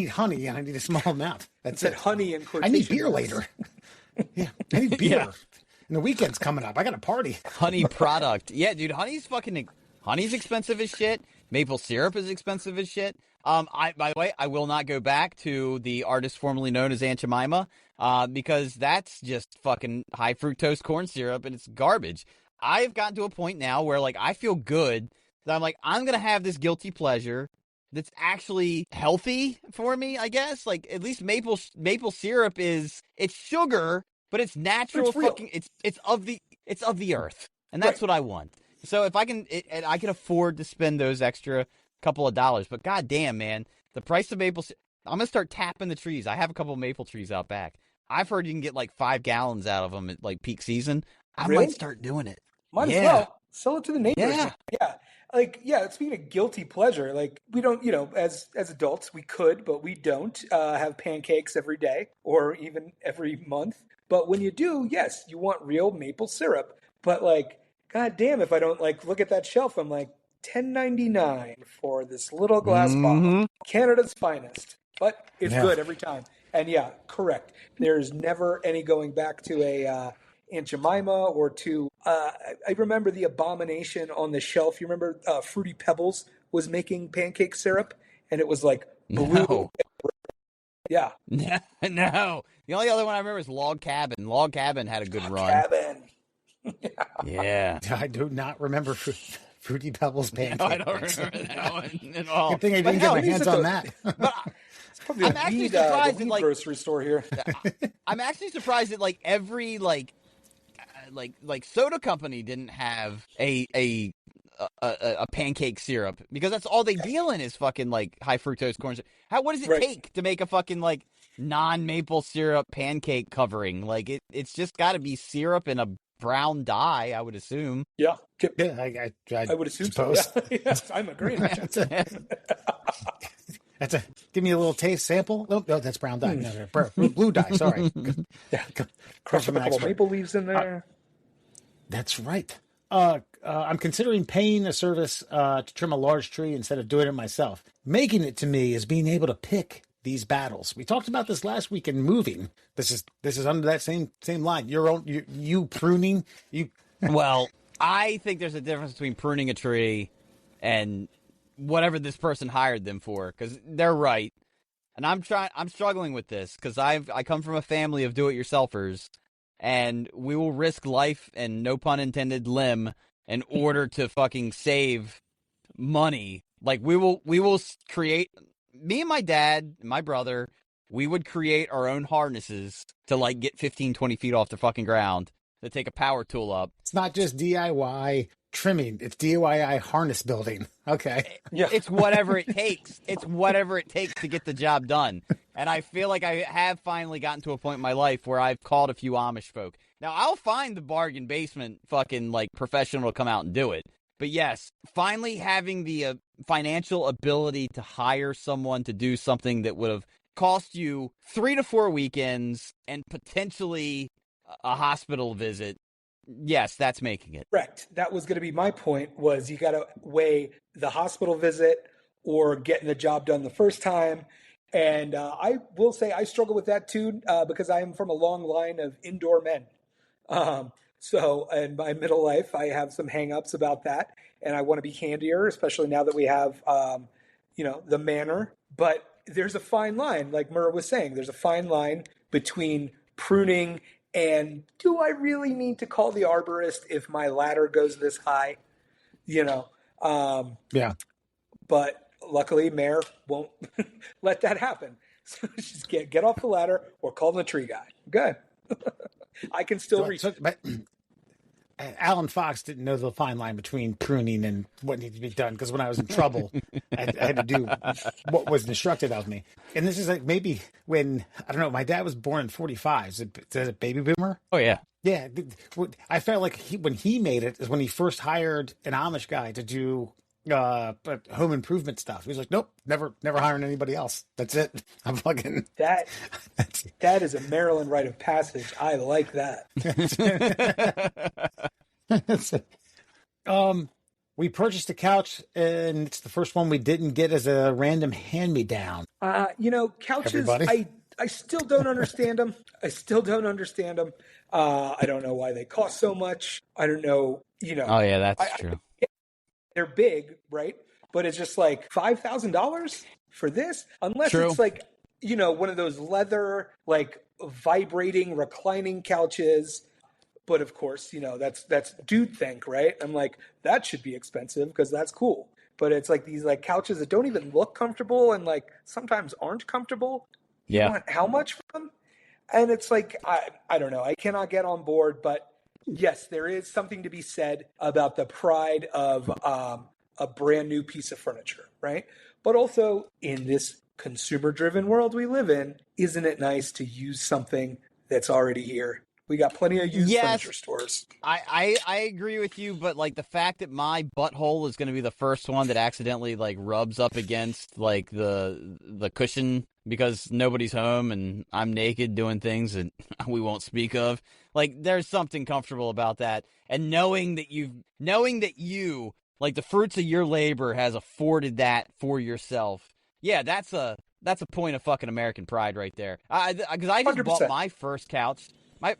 honey and I need a small amount. That's it. Honey and I need beer later. Yeah, I need beer. Yeah. And the weekend's coming up. I got a party. Honey product. Yeah, dude. Honey's expensive as shit. Maple syrup is expensive as shit. By the way, I will not go back to the artist formerly known as Aunt Jemima, because that's just fucking high fructose corn syrup and it's garbage. I've gotten to a point now where, like, I feel good that I'm like, I'm gonna have this guilty pleasure that's actually healthy for me, I guess. Like, at least maple syrup it's sugar, but it's natural. It's of the earth, and that's what I want. So if I can afford to spend those extra couple of dollars, but goddamn, man, the price of maple, I'm gonna start tapping the trees. I have a couple of maple trees out back. I've heard you can get like 5 gallons out of them at like peak season. I might start doing it. Might as well sell it to the neighbors. Yeah. Speaking of guilty pleasure, like, we don't, as adults we could, but we don't have pancakes every day or even every month. But when you do, yes, you want real maple syrup. But like, God damn, if I don't like look at that shelf, I'm like, $10.99 for this little glass bottle, Canada's finest. But it's good every time. And yeah, correct. There's never any going back to a Aunt Jemima or to. I remember the abomination on the shelf. You remember Fruity Pebbles was making pancake syrup, and it was like blue. No. Yeah. No. The only other one I remember is Log Cabin. Log Cabin had a good run. Cabin. Yeah. I do not remember Fruity Pebbles pancakes. No, I don't remember that one at all. Good thing I didn't get my hands on that. I'm actually surprised that, like, grocery store here. I'm actually surprised that, like, every like like Soda Company didn't have a pancake syrup because that's all they deal in is fucking like high fructose corn syrup. What does it take to make a fucking like non-maple syrup pancake covering? Like it's just got to be syrup and a brown dye, I would assume. Yeah, Yeah, I would assume suppose. so. Yeah. Yes, I'm agreeing with you. Give me a little taste sample. Oh, no, that's brown dye. No, blue dye. Sorry. Yeah, crush up a couple maple leaves in there. That's right. I'm considering paying a service to trim a large tree instead of doing it myself. Making it to me is being able to pick these battles. We talked about this last week in moving. This is under that same line. You pruning. Well, I think there's a difference between pruning a tree and whatever this person hired them for, because they're right. And I'm struggling with this because I come from a family of do-it-yourselfers, and we will risk life and no pun intended limb in order to fucking save money. Like we will create, me and my dad, and my brother, we would create our own harnesses to like get 15, 20 feet off the fucking ground to take a power tool up. It's not just DIY trimming. It's DIY harness building. Okay. Yeah. It's whatever it takes. It's whatever it takes to get the job done. And I feel like I have finally gotten to a point in my life where I've called a few Amish folk. Now, I'll find the bargain basement fucking like professional to come out and do it. But yes, finally having the financial ability to hire someone to do something that would have cost you 3 to 4 weekends and potentially a hospital visit. Yes, that's making it. Correct. That was going to be my point, was you got to weigh the hospital visit or getting the job done the first time. And I will say I struggle with that too, because I am from a long line of indoor men. So in my middle life, I have some hang-ups about that. And I want to be handier, especially now that we have, the manor. But there's a fine line, like Murr was saying, there's a fine line between pruning and do I really need to call the arborist if my ladder goes this high? Yeah. But luckily, Mayor won't let that happen. So just get off the ladder or call the tree guy. Good. I can still reach. But Alan Fox didn't know the fine line between pruning and what needed to be done, because when I was in trouble, I had to do what was instructed of me. And this is like maybe when, I don't know, my dad was born in 45. Is it baby boomer? Oh, yeah. Yeah. I felt like when he made it is when he first hired an Amish guy to do home improvement stuff. He was like, nope, never hiring anybody else. That's it. I'm fucking that is a Maryland rite of passage. I like that. We purchased a couch, and it's the first one we didn't get as a random hand-me-down. Couches, Everybody? I still don't understand them. I don't know why they cost so much. I don't know, Oh, yeah, that's true. They're big, right? But it's just like $5,000 for this? Unless True. It's like, one of those leather, like vibrating, reclining couches. But of course, that's dude think, right? I'm like, that should be expensive because that's cool. But it's like these like couches that don't even look comfortable and like sometimes aren't comfortable. Yeah. You want how much for them? And it's like, I don't know. I cannot get on board, but yes, there is something to be said about the pride of a brand new piece of furniture, right? But also in this consumer-driven world we live in, isn't it nice to use something that's already here? We got plenty of used furniture stores. I agree with you, but like the fact that my butthole is going to be the first one that accidentally like rubs up against like the cushion because nobody's home and I'm naked doing things that we won't speak of. Like there's something comfortable about that, and knowing that you like the fruits of your labor has afforded that for yourself. Yeah, that's a point of fucking American pride right there. Because I just 100%. bought my first couch.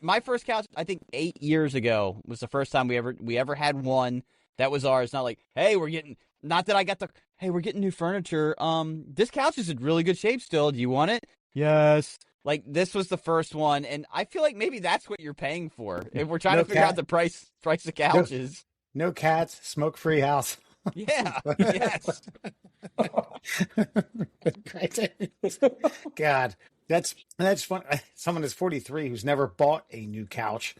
My first couch, I think 8 years ago, was the first time we ever had one that was ours. Not like, hey, we're getting new furniture. This couch is in really good shape still. Do you want it? Yes. Like this was the first one, and I feel like maybe that's what you're paying for. If we're trying to figure out the price of couches. No cats, smoke-free house. Yeah. Yes. God. That's fun. Someone is 43 who's never bought a new couch,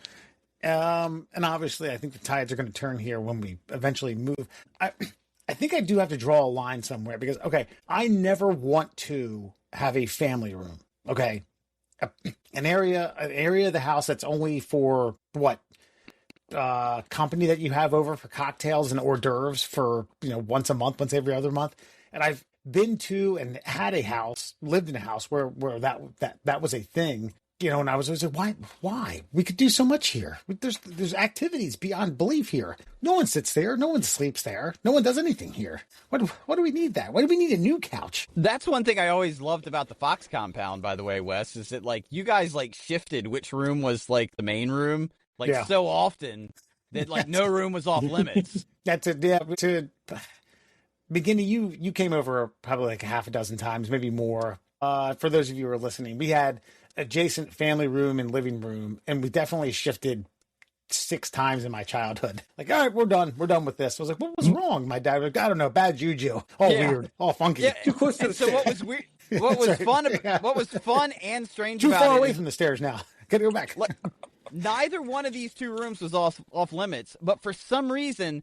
And obviously, I think the tides are going to turn here when we eventually move. I think I do have to draw a line somewhere because, okay, I never want to have a family room. Okay, an area of the house that's only for what company that you have over for cocktails and hors d'oeuvres for once a month, once every other month. And I've been to and had a house, lived in a house where that was a thing. And I was always like, why? We could do so much here. There's activities beyond belief here. No one sits there. No one sleeps there. No one does anything here. What do we need that? Why do we need a new couch? That's one thing I always loved about the Fox compound, by the way, Wes, is that, like, you guys, like, shifted which room was, like, the main room, so often that, like, no room was off limits. That's it. Yeah, to beginning, you came over probably like a half a dozen times, maybe more. For those of you who are listening, we had adjacent family room and living room, and we definitely shifted 6 times in my childhood. Like, all right, we're done with this. I was like, what was wrong? My dad was like, I don't know, bad juju, all weird, all funky. Yeah. Too close to the stairs. What was weird? What was fun? What was fun and strange too about far away from the stairs now. Gotta go back. Like, neither one of these 2 rooms was off limits, but for some reason,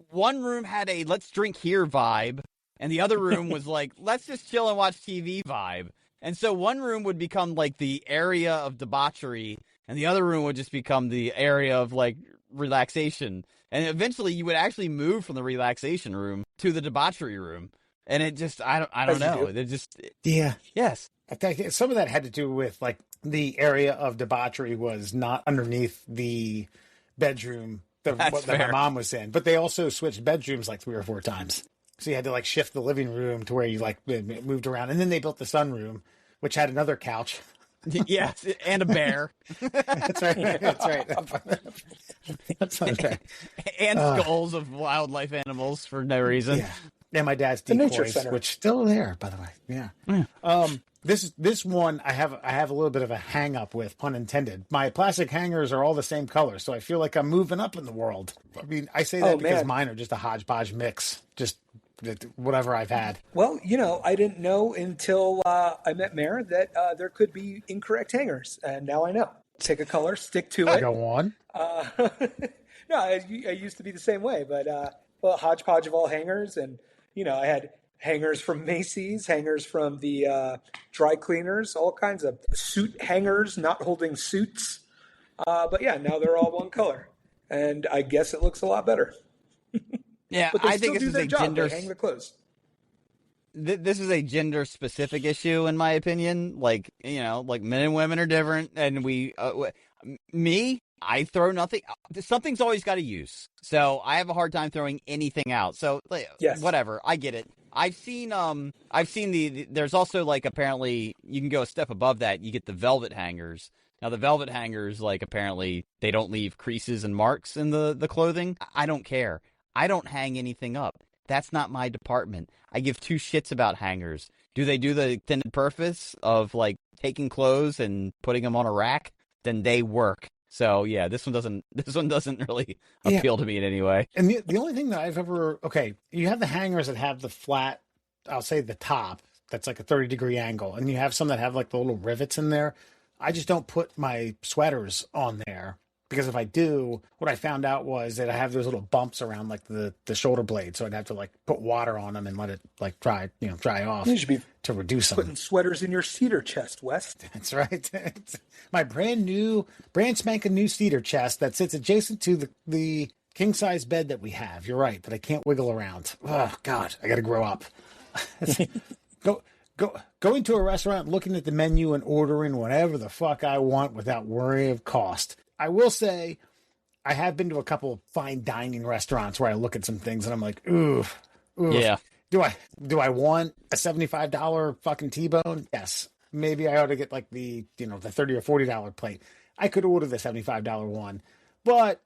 one room had a let's drink here vibe, and the other room was like, let's just chill and watch TV vibe. And so one room would become like the area of debauchery, and the other room would just become the area of like relaxation. And eventually you would actually move from the relaxation room to the debauchery room. And it just, I don't know. It just, yeah. Yes. I think some of that had to do with like the area of debauchery was not underneath the bedroom that my mom was in, but they also switched bedrooms like 3 or 4 times. So you had to like shift the living room to where you like moved around. And then they built the sunroom, which had another couch. Yes, and a bear. That's right. That's right. That's right. And skulls of wildlife animals for no reason. Yeah. And my dad's decoys, which still there, by the way. Yeah. This one I have a little bit of a hang up with, pun intended. My plastic hangers are all the same color, so I feel like I'm moving up in the world. I mean, I say that because mine are just a hodgepodge mix, just whatever I've had. Well, I didn't know until I met Mare that there could be incorrect hangers, and now I know. Pick a color, stick to it. Go on. No, I used to be the same way, but hodgepodge of all hangers, and I had hangers from Macy's, hangers from the dry cleaners, all kinds of suit hangers, not holding suits. But yeah, now they're all one color, and I guess it looks a lot better. Yeah, but I think this is a gender. They hang the clothes. This is a gender specific issue, in my opinion. Like like men and women are different, and I throw nothing. Something's always got a use, so I have a hard time throwing anything out. So yes. Whatever, I get it. I've seen there's also like apparently you can go a step above that. You get the velvet hangers. Now the velvet hangers, like, apparently they don't leave creases and marks in the clothing. I don't care. I don't hang anything up. That's not my department. I give 2 shits about hangers. Do they do the intended purpose of like taking clothes and putting them on a rack? Then they work. So yeah, this one doesn't really appeal to me in any way. And the only thing that I've ever you have the hangers that have the flat, I'll say the top that's like a 30-degree angle, and you have some that have like the little rivets in there. I just don't put my sweaters on there because if I do, what I found out was that I have those little bumps around like the shoulder blade, so I'd have to like put water on them and let it like dry off. You should be to reduce them. Putting sweaters in your cedar chest, Wes. That's right. It's my brand spanking new cedar chest that sits adjacent to the king size bed that we have. You're right, that I can't wiggle around. Oh God, I got to grow up. Going to a restaurant, looking at the menu and ordering whatever the fuck I want without worry of cost. I will say, I have been to a couple of fine dining restaurants where I look at some things and I'm like, ooh. Yeah. Do I want a $75 fucking T-bone? Yes. Maybe I ought to get like the $30 or $40 plate. I could order the $75 one, but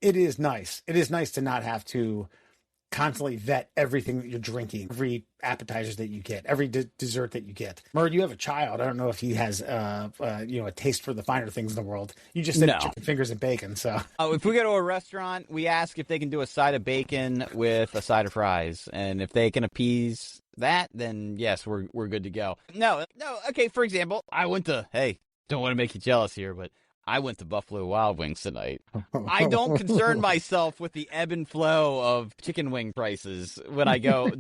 it is nice. It is nice to not have to constantly vet everything that you're drinking, every appetizers that you get, every dessert that you get. Murr, you have a child. I don't know if he has a taste for the finer things in the world. You just said chicken fingers and bacon. So if we go to a restaurant, we ask if they can do a side of bacon with a side of fries, and if they can appease that, then yes, we're good to go. No. Okay, for example, I went to don't want to make you jealous here, but I went to Buffalo Wild Wings tonight. I don't concern myself with the ebb and flow of chicken wing prices when I go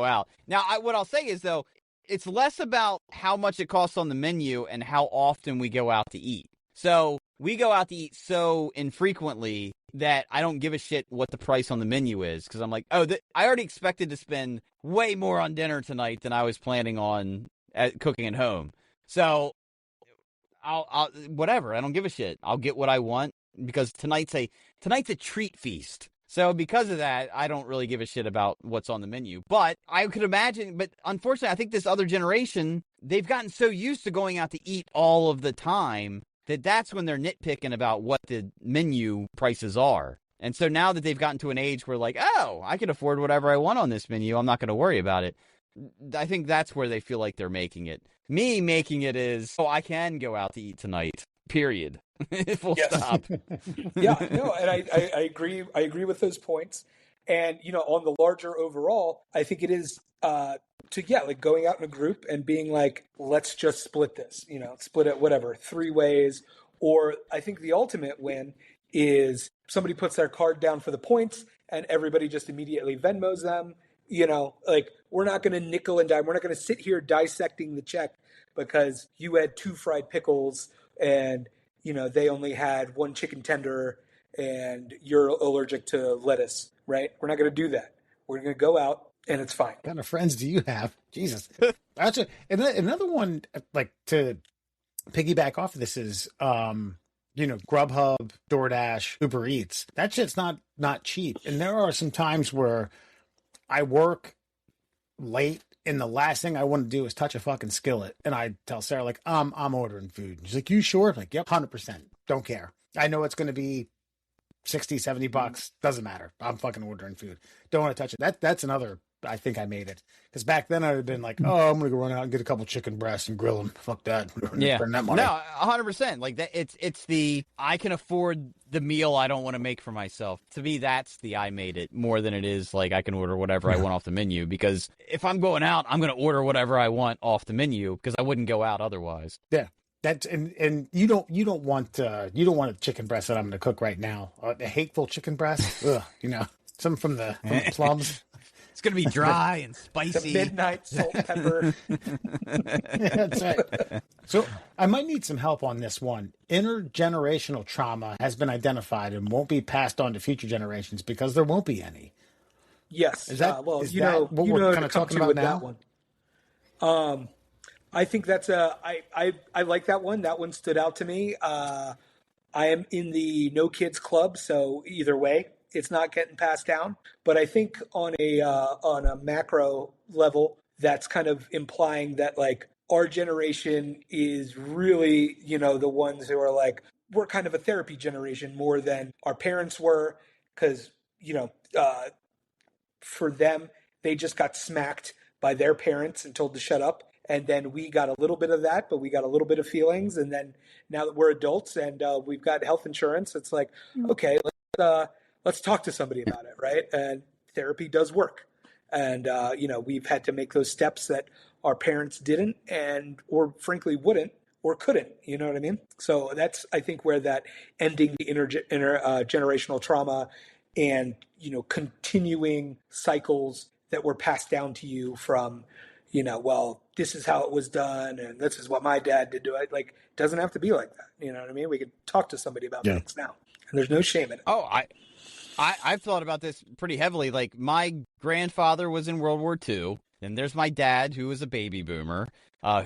out. Now, what I'll say is, though, it's less about how much it costs on the menu and how often we go out to eat. So we go out to eat so infrequently that I don't give a shit what the price on the menu is, because I'm like, I already expected to spend way more on dinner tonight than I was planning on cooking at home. So I'll whatever. I don't give a shit. I'll get what I want because tonight's a treat feast. So because of that, I don't really give a shit about what's on the menu. But I could imagine, but unfortunately, I think this other generation, they've gotten so used to going out to eat all of the time that's when they're nitpicking about what the menu prices are. And so now that they've gotten to an age where like, oh, I can afford whatever I want on this menu, I'm not going to worry about it. I think that's where they feel like they're making it. Me making it is, I can go out to eat tonight, period. Full stop. Yeah, no, and I agree. I agree with those points. And, on the larger overall, I think it is like going out in a group and being like, let's just split this, split it, whatever, 3 ways. Or I think the ultimate win is somebody puts their card down for the points and everybody just immediately Venmos them. Like we're not going to nickel and dime. We're not going to sit here dissecting the check because you had 2 fried pickles and, they only had 1 chicken tender and you're allergic to lettuce, right? We're not going to do that. We're going to go out and it's fine. What kind of friends do you have? Jesus. Another one, like to piggyback off of this is, Grubhub, DoorDash, Uber Eats. That shit's not cheap. And there are some times where I work late and the last thing I want to do is touch a fucking skillet. And I tell Sarah, like, I'm ordering food. She's like, you sure? I'm like, yep, 100%. Don't care. I know it's going to be $60, $70. Doesn't matter. I'm fucking ordering food. Don't want to touch it. That's another, I think I made it. Because back then I would have been like, oh, I'm going to go run out and get a couple chicken breasts and grill them. Fuck that. Yeah. Spend that money. No, 100%. Like that. It's the, I can afford the meal I don't want to make for myself. To me, that's the I made it more than it is like I can order whatever I want off the menu. Because if I'm going out, I'm going to order whatever I want off the menu because I wouldn't go out otherwise. Yeah. That's and you don't want a chicken breast that I'm going to cook right now. A hateful chicken breast, some from the plums. It's going to be dry and spicy. The midnight salt pepper. Yeah, that's right. So I might need some help on this one. Intergenerational trauma has been identified and won't be passed on to future generations because there won't be any. Yes. Is that what we're kind of talking about now? That one. I think that's I like that one. That one stood out to me. I am in the no kids club, so either way, it's not getting passed down. But I think on a macro level, that's kind of implying that like our generation is really, the ones who are like, we're kind of a therapy generation more than our parents were, because, for them, they just got smacked by their parents and told to shut up. And then we got a little bit of that, but we got a little bit of feelings. And then now that we're adults and we've got health insurance, it's like, okay, let's talk to somebody about it, right? And therapy does work. And, we've had to make those steps that our parents didn't or frankly wouldn't or couldn't, you know what I mean? So that's, I think, where that ending the intergenerational trauma and, continuing cycles that were passed down to you from, well, this is how it was done, and this is what my dad did to it. Like, it doesn't have to be like that. You know what I mean? We could talk to somebody about things now, and there's no shame in it. Oh, I've thought about this pretty heavily. Like, my grandfather was in World War II, and there's my dad, who was a baby boomer,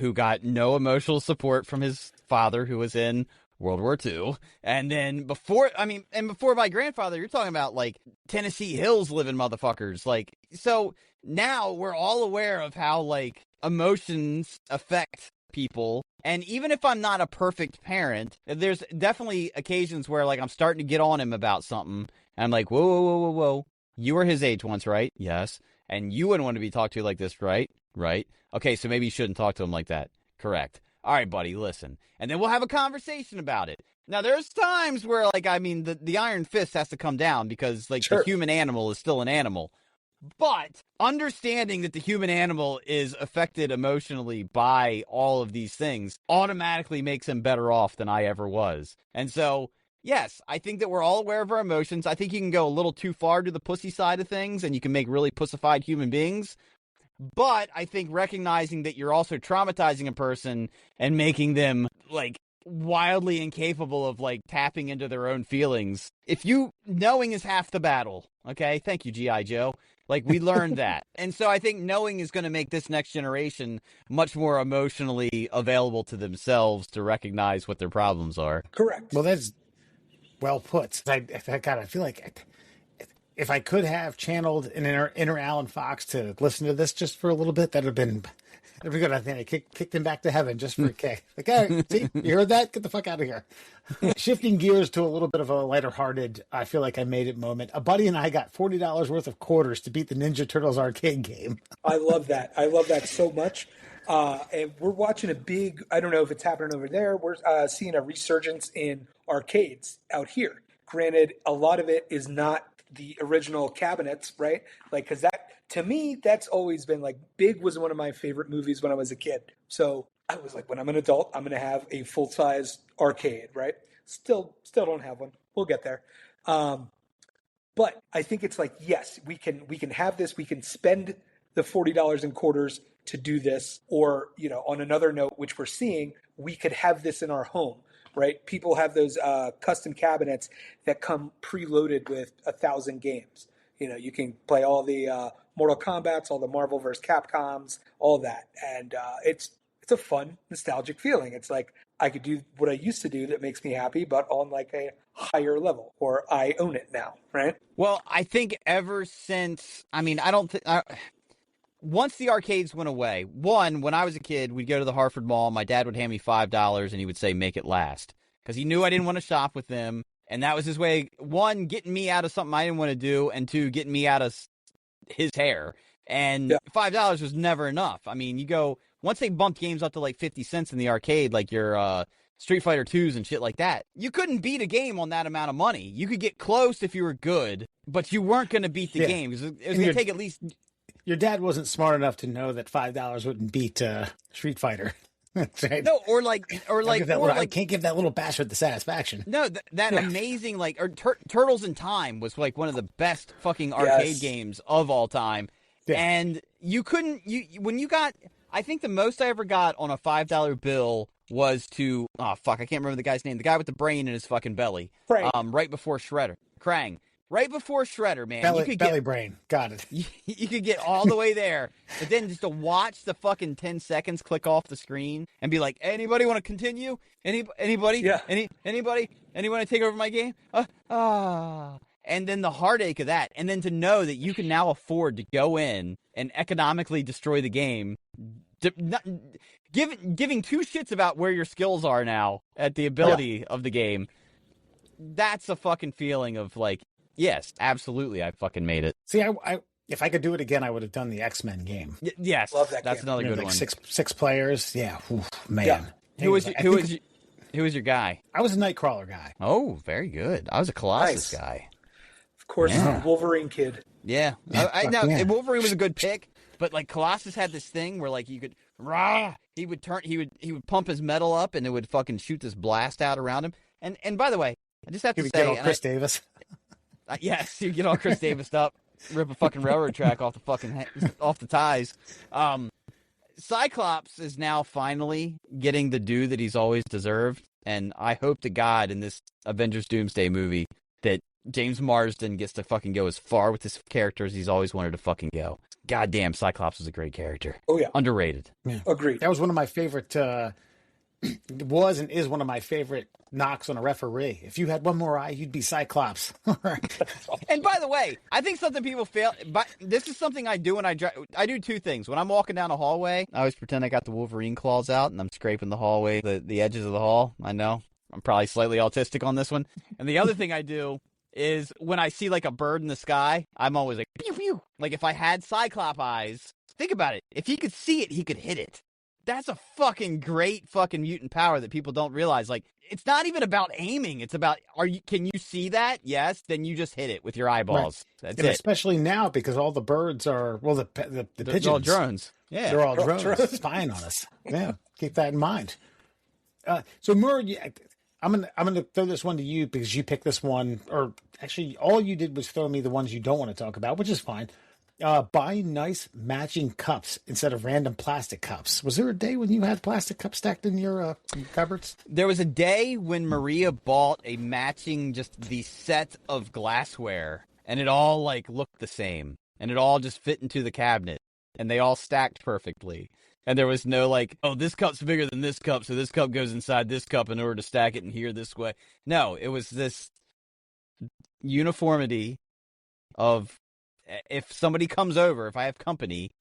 who got no emotional support from his father, who was in World War II. And then before my grandfather, you're talking about, like, Tennessee Hills living motherfuckers. Like, so now we're all aware of how, like, emotions affect people. And even if I'm not a perfect parent, there's definitely occasions where, like, I'm starting to get on him about something. And I'm like, whoa, whoa, whoa, whoa, whoa. You were his age once, right? Yes. And you wouldn't want to be talked to like this, right? Right. Okay, so maybe you shouldn't talk to him like that. Correct. All right, buddy, listen. And then we'll have a conversation about it. Now, there's times where, like, I mean, the iron fist has to come down because, like, the human animal is still an animal. But understanding that the human animal is affected emotionally by all of these things automatically makes him better off than I ever was. And so, yes, I think that we're all aware of our emotions. I think you can go a little too far to the pussy side of things, and you can make really pussified human beings. But I think recognizing that you're also traumatizing a person and making them, like, wildly incapable of, like, tapping into their own feelings. Knowing is half the battle, okay? Thank you, G.I. Joe. Like, we learned that. And so I think knowing is going to make this next generation much more emotionally available to themselves to recognize what their problems are. Correct. Well, that's well put. I feel like if I could have channeled an inner Alan Fox to listen to this just for a little bit, that'd have been good. I think I kicked him back to heaven just for a kick. Like, all right, see, you heard that? Get the fuck out of here. Shifting gears to a little bit of a lighter-hearted, I feel like I made it moment. A buddy and I got $40 worth of quarters to beat the Ninja Turtles arcade game. I love that. I love that so much. And we're watching I don't know if it's happening over there. We're seeing a resurgence in arcades out here. Granted, a lot of it is not the original cabinets, right? Like, because that, to me, that's always been like, Big was one of my favorite movies when I was a kid. So I was like, when I'm an adult, I'm going to have a full-size arcade, right? Still don't have one. We'll get there. But I think it's like, yes, we can have this. We can spend the $40 in quarters to do this. Or, on another note, which we're seeing, we could have this in our home, right? People have those custom cabinets that come preloaded with 1,000 games. You can play all the Mortal Kombats, all the Marvel vs. Capcoms, all that. And it's a fun, nostalgic feeling. It's like I could do what I used to do that makes me happy, but on like a higher level, or I own it now, right? Well, I think ever since, once the arcades went away, when I was a kid, we'd go to the Harford Mall. My dad would hand me $5 and he would say, make it last. Because he knew I didn't want to shop with them. And that was his way, one, getting me out of something I didn't want to do, and two, getting me out of his hair. And $5 was never enough. I mean, once they bumped games up to like 50 cents in the arcade, like your Street Fighter 2s and shit like that, you couldn't beat a game on that amount of money. You could get close if you were good, but you weren't going to beat the game. It was going to take at least... Your dad wasn't smart enough to know that $5 wouldn't beat Street Fighter. That's right. No, I can't give that little bastard the satisfaction. No, that amazing, Turtles in Time was like one of the best fucking arcade games of all time. Yeah. And you couldn't, I think the most I ever got on a $5 bill was to, I can't remember the guy's name, the guy with the brain in his fucking belly. Right before Shredder. Krang. Right before Shredder, man. Belly brain. Got it. You could get all the way there, but then just to watch the fucking 10 seconds click off the screen and be like, anybody want to continue? Anybody? Yeah. Anybody want to take over my game? And then the heartache of that. And then to know that you can now afford to go in and economically destroy the game, giving two shits about where your skills are now at the ability of the game. That's a fucking feeling of like, yes, absolutely, I fucking made it. See, if I could do it again, I would have done the X-Men game. Yes, love that. That's game. another good like one. Six players. Yeah, man. Yeah. Who was your guy? I was a Nightcrawler guy. Oh, very good. I was a Colossus guy. Of course, Wolverine kid. Yeah, Wolverine was a good pick, but like Colossus had this thing where like you could he would pump his metal up and it would fucking shoot this blast out around him. And by the way, I just have to say, get all Chris Davis. Yes, you get all Chris Davis up, rip a fucking railroad track off the ties. Cyclops is now finally getting the due that he's always deserved, and I hope to God in this Avengers Doomsday movie that James Marsden gets to fucking go as far with his character as he's always wanted to fucking go. Goddamn, Cyclops was a great character. Oh yeah, underrated. Yeah. Agreed. That was one of my favorite. Was and is one of my favorite knocks on a referee. If you had one more eye, you'd be Cyclops. And by the way, I think something people fail. But this is something I do when I do two things. When I'm walking down a hallway, I always pretend I got the Wolverine claws out and I'm scraping the hallway, the edges of the hall. I know I'm probably slightly autistic on this one. And the other thing I do is when I see like a bird in the sky, I'm always like pew pew. Like if I had Cyclops eyes, think about it. If he could see it, he could hit it. that's a fucking great fucking mutant power that people don't realize. Like, it's not even about aiming. It's about, can you see that? Yes. Then you just hit it with your eyeballs. Right. That's it. Especially now because all the birds are, well, the pigeons. They're all drones. Yeah. They're all drones spying on us. Yeah. Keep that in mind. So Murr, I'm gonna throw this one to you because you picked this one, or actually all you did was throw me the ones you don't want to talk about, which is fine. Buy nice matching cups instead of random plastic cups. Was there a day when you had plastic cups stacked in your cupboards? There was a day when Maria bought a matching, just the set of glassware, and it all like looked the same, and it all just fit into the cabinet, and they all stacked perfectly. And there was no like, oh, this cup's bigger than this cup, so this cup goes inside this cup in order to stack it in here this way. No, it was this uniformity of, if somebody comes over, if I have company,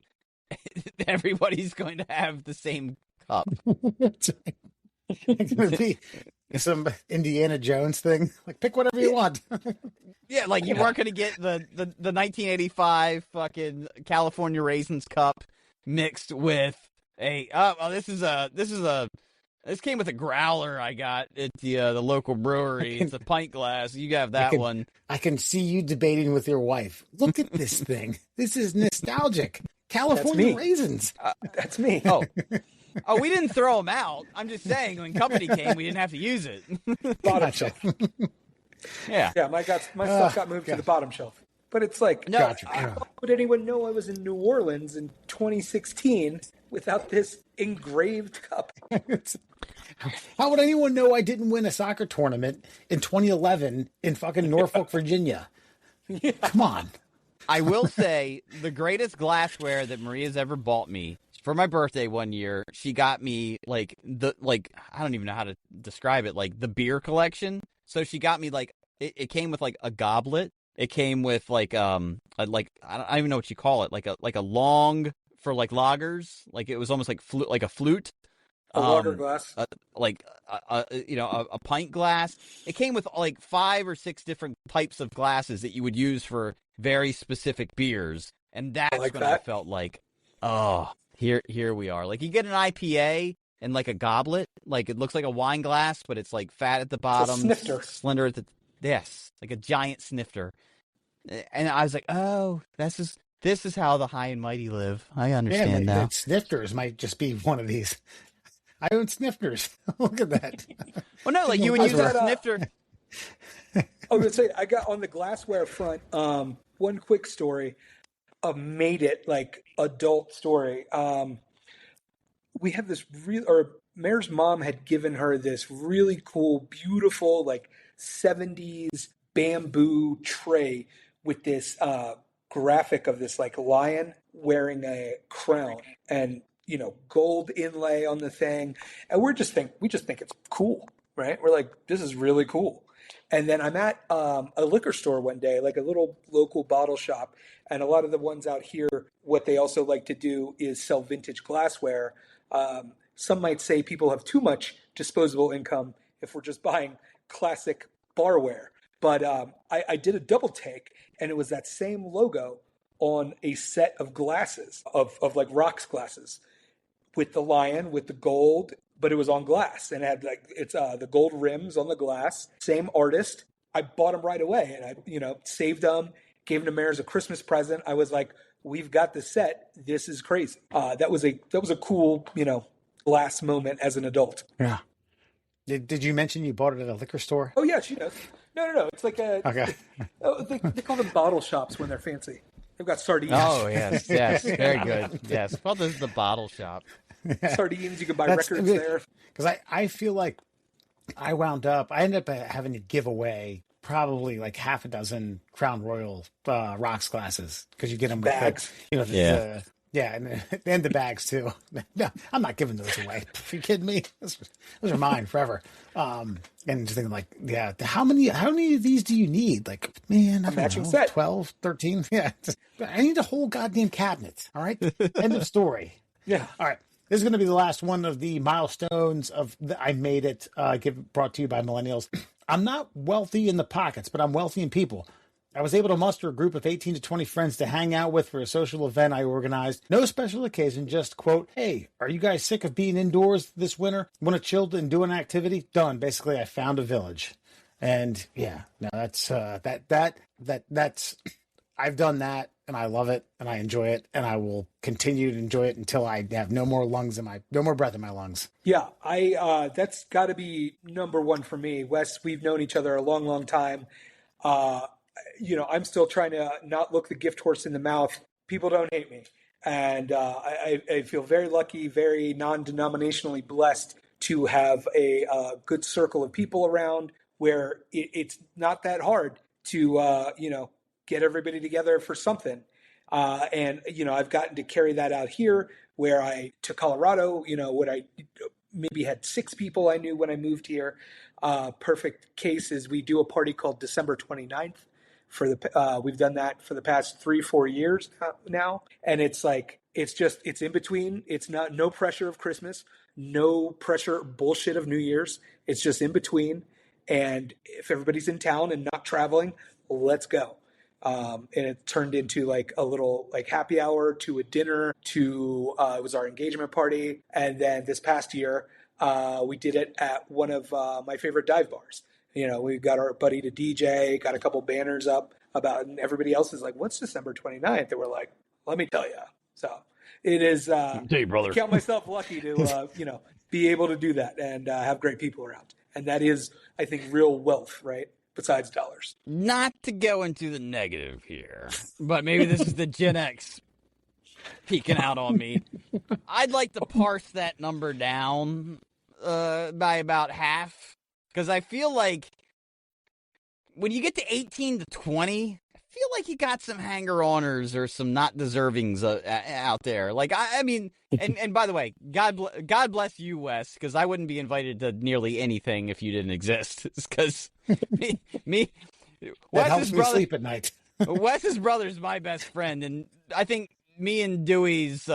everybody's going to have the same cup. It's going to be some Indiana Jones thing. Like, pick whatever you want. Yeah, like you weren't going to get the 1985 fucking California Raisins cup mixed with this came with a growler I got at the local brewery. It's a pint glass. You have that one. I can see you debating with your wife. Look at this thing. This is nostalgic. California Raisins. That's me. Oh, we didn't throw them out. I'm just saying, when company came, we didn't have to use it. Bottom shelf. Yeah. Yeah, my stuff got moved to the bottom shelf. But it's like, how would anyone know I was in New Orleans in 2016 without this engraved cup? How would anyone know I didn't win a soccer tournament in 2011 in fucking Norfolk, Virginia? Yeah. Come on. I will say the greatest glassware that Maria's ever bought me for my birthday one year. She got me I don't even know how to describe it, like the beer collection. So she got me like it came with like a goblet. It came with like I don't even know what you call it, like a long for like lagers. Like it was almost like a flute. A water glass. A pint glass. It came with like 5 or 6 different types of glasses that you would use for very specific beers. And that's when I felt like, oh, here we are. Like you get an IPA and like a goblet. Like it looks like a wine glass, but it's like fat at the bottom. It's a snifter. Slender at the, yes, like a giant snifter. And I was like, oh, this is how the high and mighty live. I understand now. Snifters might just be one of these. I own snifters. Look at that. Well, no, like you would use a snifter. I was going to say, I got on the glassware front, one quick story, a made it like adult story. We have this Mayor's mom had given her this really cool, beautiful, like 70s bamboo tray with this graphic of this like lion wearing a crown and gold inlay on the thing, and we just think it's cool, right? We're like, this is really cool. And then I'm at a liquor store one day, like a little local bottle shop, and a lot of the ones out here, what they also like to do is sell vintage glassware. Some might say people have too much disposable income if we're just buying classic barware. But I did a double take, and it was that same logo on a set of glasses, of like rocks glasses, with the lion, with the gold, but it was on glass, and it had like the gold rims on the glass. Same artist. I bought them right away, and I saved them, gave them to Mayor as a Christmas present. I was like, we've got the set. This is crazy. That was a cool glass moment as an adult. Yeah. Did you mention you bought it at a liquor store? Oh yeah, she does. No. It's like okay. They call them bottle shops when they're fancy. They've got sardines. Oh yes, very good. Yes, well, this is the bottle shop. Sardines, you can buy records there. Because I feel like I ended up having to give away probably like half a dozen Crown Royal rocks glasses because you get them with bags. And the bags too. No, I'm not giving those away. Are you kidding me? Those are mine forever. And just thinking like, yeah, how many of these do you need? Like, man, I don't know, set. 12, 13. Yeah. I need a whole goddamn cabinet. All right. End of story. Yeah. All right. This is going to be the last one of the milestones of I made it, brought to you by Millennials. I'm not wealthy in the pockets, but I'm wealthy in people. I was able to muster a group of 18 to 20 friends to hang out with for a social event I organized. No special occasion, just, quote, hey, are you guys sick of being indoors this winter? Want to chill and do an activity? Done. Basically, I found a village. And yeah, no, that's, that's, I've done that and I love it and I enjoy it and I will continue to enjoy it until I have no more breath in my lungs. Yeah, that's got to be number one for me. Wes, we've known each other a long, long time. I'm still trying to not look the gift horse in the mouth. People don't hate me. And I feel very lucky, very non-denominationally blessed to have a good circle of people around where it's not that hard to, get everybody together for something. And I've gotten to carry that out here where to Colorado, when I maybe had 6 people I knew when I moved here. Perfect case is we do a party called December 29th. We've done that for the past 3-4 years now. And it's in between. It's no pressure of Christmas, no pressure bullshit of New Year's. It's just in between. And if everybody's in town and not traveling, let's go. And it turned into like a little like happy hour to a dinner to, it was our engagement party. And then this past year, we did it at one of my favorite dive bars. We got our buddy to DJ, got a couple banners up and everybody else is like, what's December 29th? And we're like, let me tell you. So it is, hey, brother. I count myself lucky to, be able to do that and have great people around. And that is, I think, real wealth, right? Besides dollars. Not to go into the negative here, but maybe this is the Gen X peeking out on me. I'd like to parse that number down by about half, because I feel like when you get to 18 to 20, I feel like you got some hanger-oners or some not deservings out there. Like, I mean, and by the way, God bless you, Wes, because I wouldn't be invited to nearly anything if you didn't exist. Because me, that helps me sleep at night. Wes's brother's my best friend, and I think me and Dewey's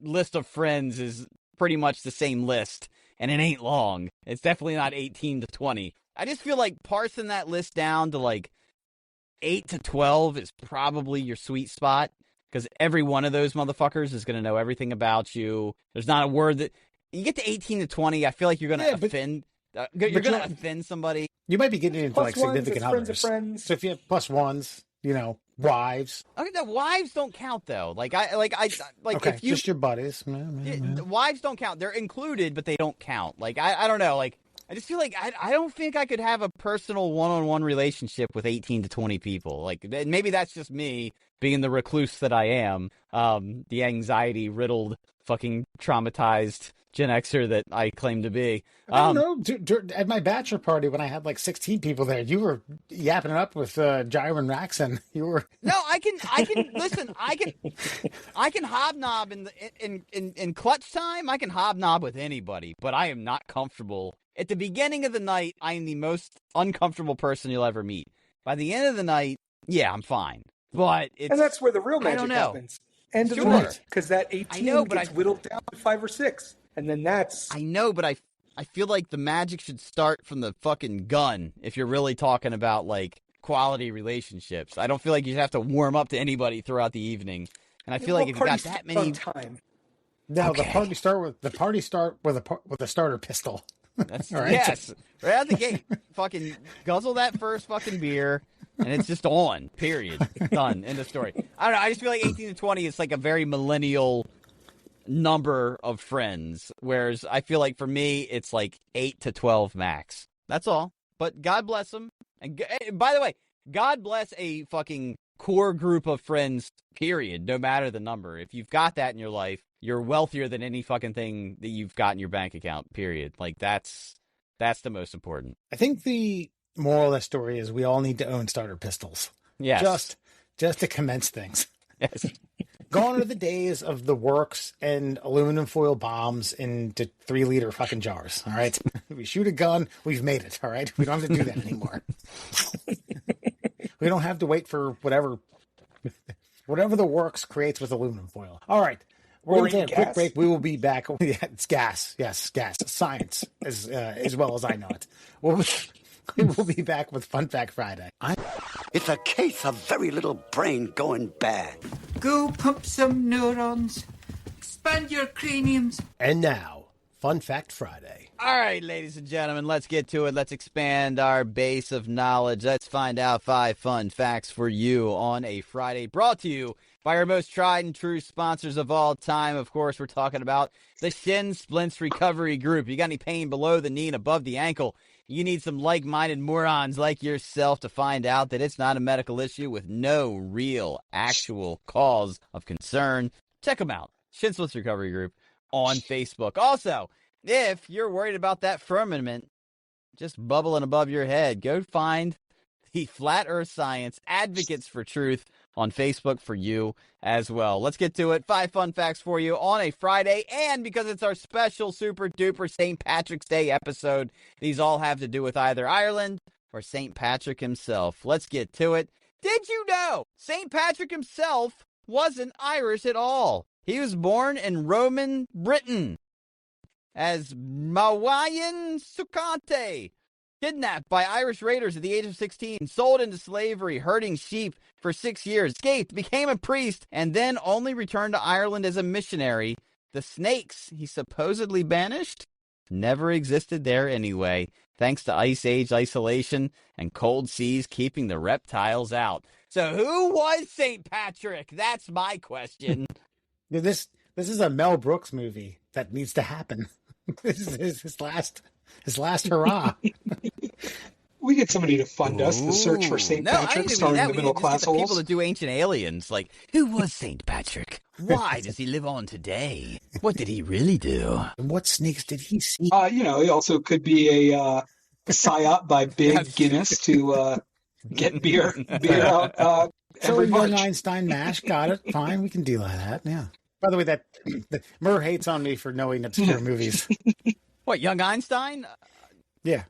list of friends is pretty much the same list, and it ain't long. It's definitely not 18 to 20. I just feel like parsing that list down to like 8 to 12 is probably your sweet spot, because every one of those motherfuckers is going to know everything about you. There's not a word that you get to 18 to 20. I feel like you're going to offend. You're going to offend somebody. You might be getting into like significant others. Friends. So if you have plus ones, wives. Okay, the wives don't count though. Okay, if you just your buddies. Wives don't count. They're included, but they don't count. Like I don't know. Like I just feel like I don't think I could have a personal one-on-one relationship with 18 to 20 people. Like maybe that's just me being the recluse that I am, the anxiety-riddled, fucking traumatized Gen Xer that I claim to be. I don't know. At my bachelor party, when I had like 16 people there, you were yapping it up with Gyro and Raxon. You were no. I can listen. I can hobnob in clutch time. I can hobnob with anybody, but I am not comfortable. At the beginning of the night, I am the most uncomfortable person you'll ever meet. By the end of the night, yeah, I'm fine. But and that's where the real magic happens. End of the night, because that 18 gets whittled down to 5 or 6, and then that's. I know, but I feel like the magic should start from the fucking gun if you're really talking about like quality relationships. I don't feel like you have to warm up to anybody throughout the evening, and I feel like if you got that many time. No, the party start with a starter pistol. That's right. Yes, right out the gate. Fucking guzzle that first fucking beer, and it's just on. Period. Done. End of story. I don't know. I just feel like 18 to 20 is like a very millennial number of friends, whereas I feel like for me it's like 8 to 12 max. That's all. But God bless them. And by the way, God bless a fucking core group of friends. Period. No matter the number. If you've got that in your life, you're wealthier than any fucking thing that you've got in your bank account, period. Like, that's the most important. I think the moral of the story is we all need to own starter pistols. Yes. Just to commence things. Yes. Gone are the days of the works and aluminum foil bombs into 3-liter fucking jars, all right? We shoot a gun, we've made it, all right? We don't have to do that anymore. We don't have to wait for whatever the works creates with aluminum foil. All right. We're going to take a quick break. We will be back. Yeah, it's gas. Yes, gas. Science, as well as I know it. We'll be back with Fun Fact Friday. It's a case of very little brain going bad. Go pump some neurons. Expand your craniums. And now, Fun Fact Friday. All right, ladies and gentlemen, let's get to it. Let's expand our base of knowledge. Let's find out 5 fun facts for you on a Friday, brought to you by our most tried and true sponsors of all time. Of course, we're talking about the Shin Splints Recovery Group. You got any pain below the knee and above the ankle? You need some like-minded morons like yourself to find out that it's not a medical issue with no real, actual cause of concern. Check them out, Shin Splints Recovery Group on Facebook. Also, if you're worried about that firmament just bubbling above your head, go find the Flat Earth Science Advocates for Truth on Facebook for you as well. Let's get to it. 5 fun facts for you on a Friday, and because it's our special super duper St. Patrick's Day episode, these all have to do with either Ireland or St. Patrick himself. Let's get to it. Did you know St. Patrick himself wasn't Irish at all? He was born in Roman Britain as Mawayan Sukante, kidnapped by Irish raiders at the age of 16, sold into slavery, herding sheep for 6 years, escaped, became a priest, and then only returned to Ireland as a missionary. The snakes he supposedly banished never existed there anyway, thanks to Ice Age isolation and cold seas keeping the reptiles out. So who was St. Patrick? That's my question. This is a Mel Brooks movie that needs to happen. This is his last hurrah. We get somebody to fund us, the search for St. Patrick, starring the middle class holes. People to do Ancient Aliens, like, who was St. Patrick? Why does he live on today? What did he really do? And what snakes did he see? He also could be a psyop by Big Guinness to get beer out So every young March. Einstein mash, got it. Fine, we can deal with that. Yeah. By the way, that Murr hates on me for knowing obscure movies. What, Young Einstein? Yeah.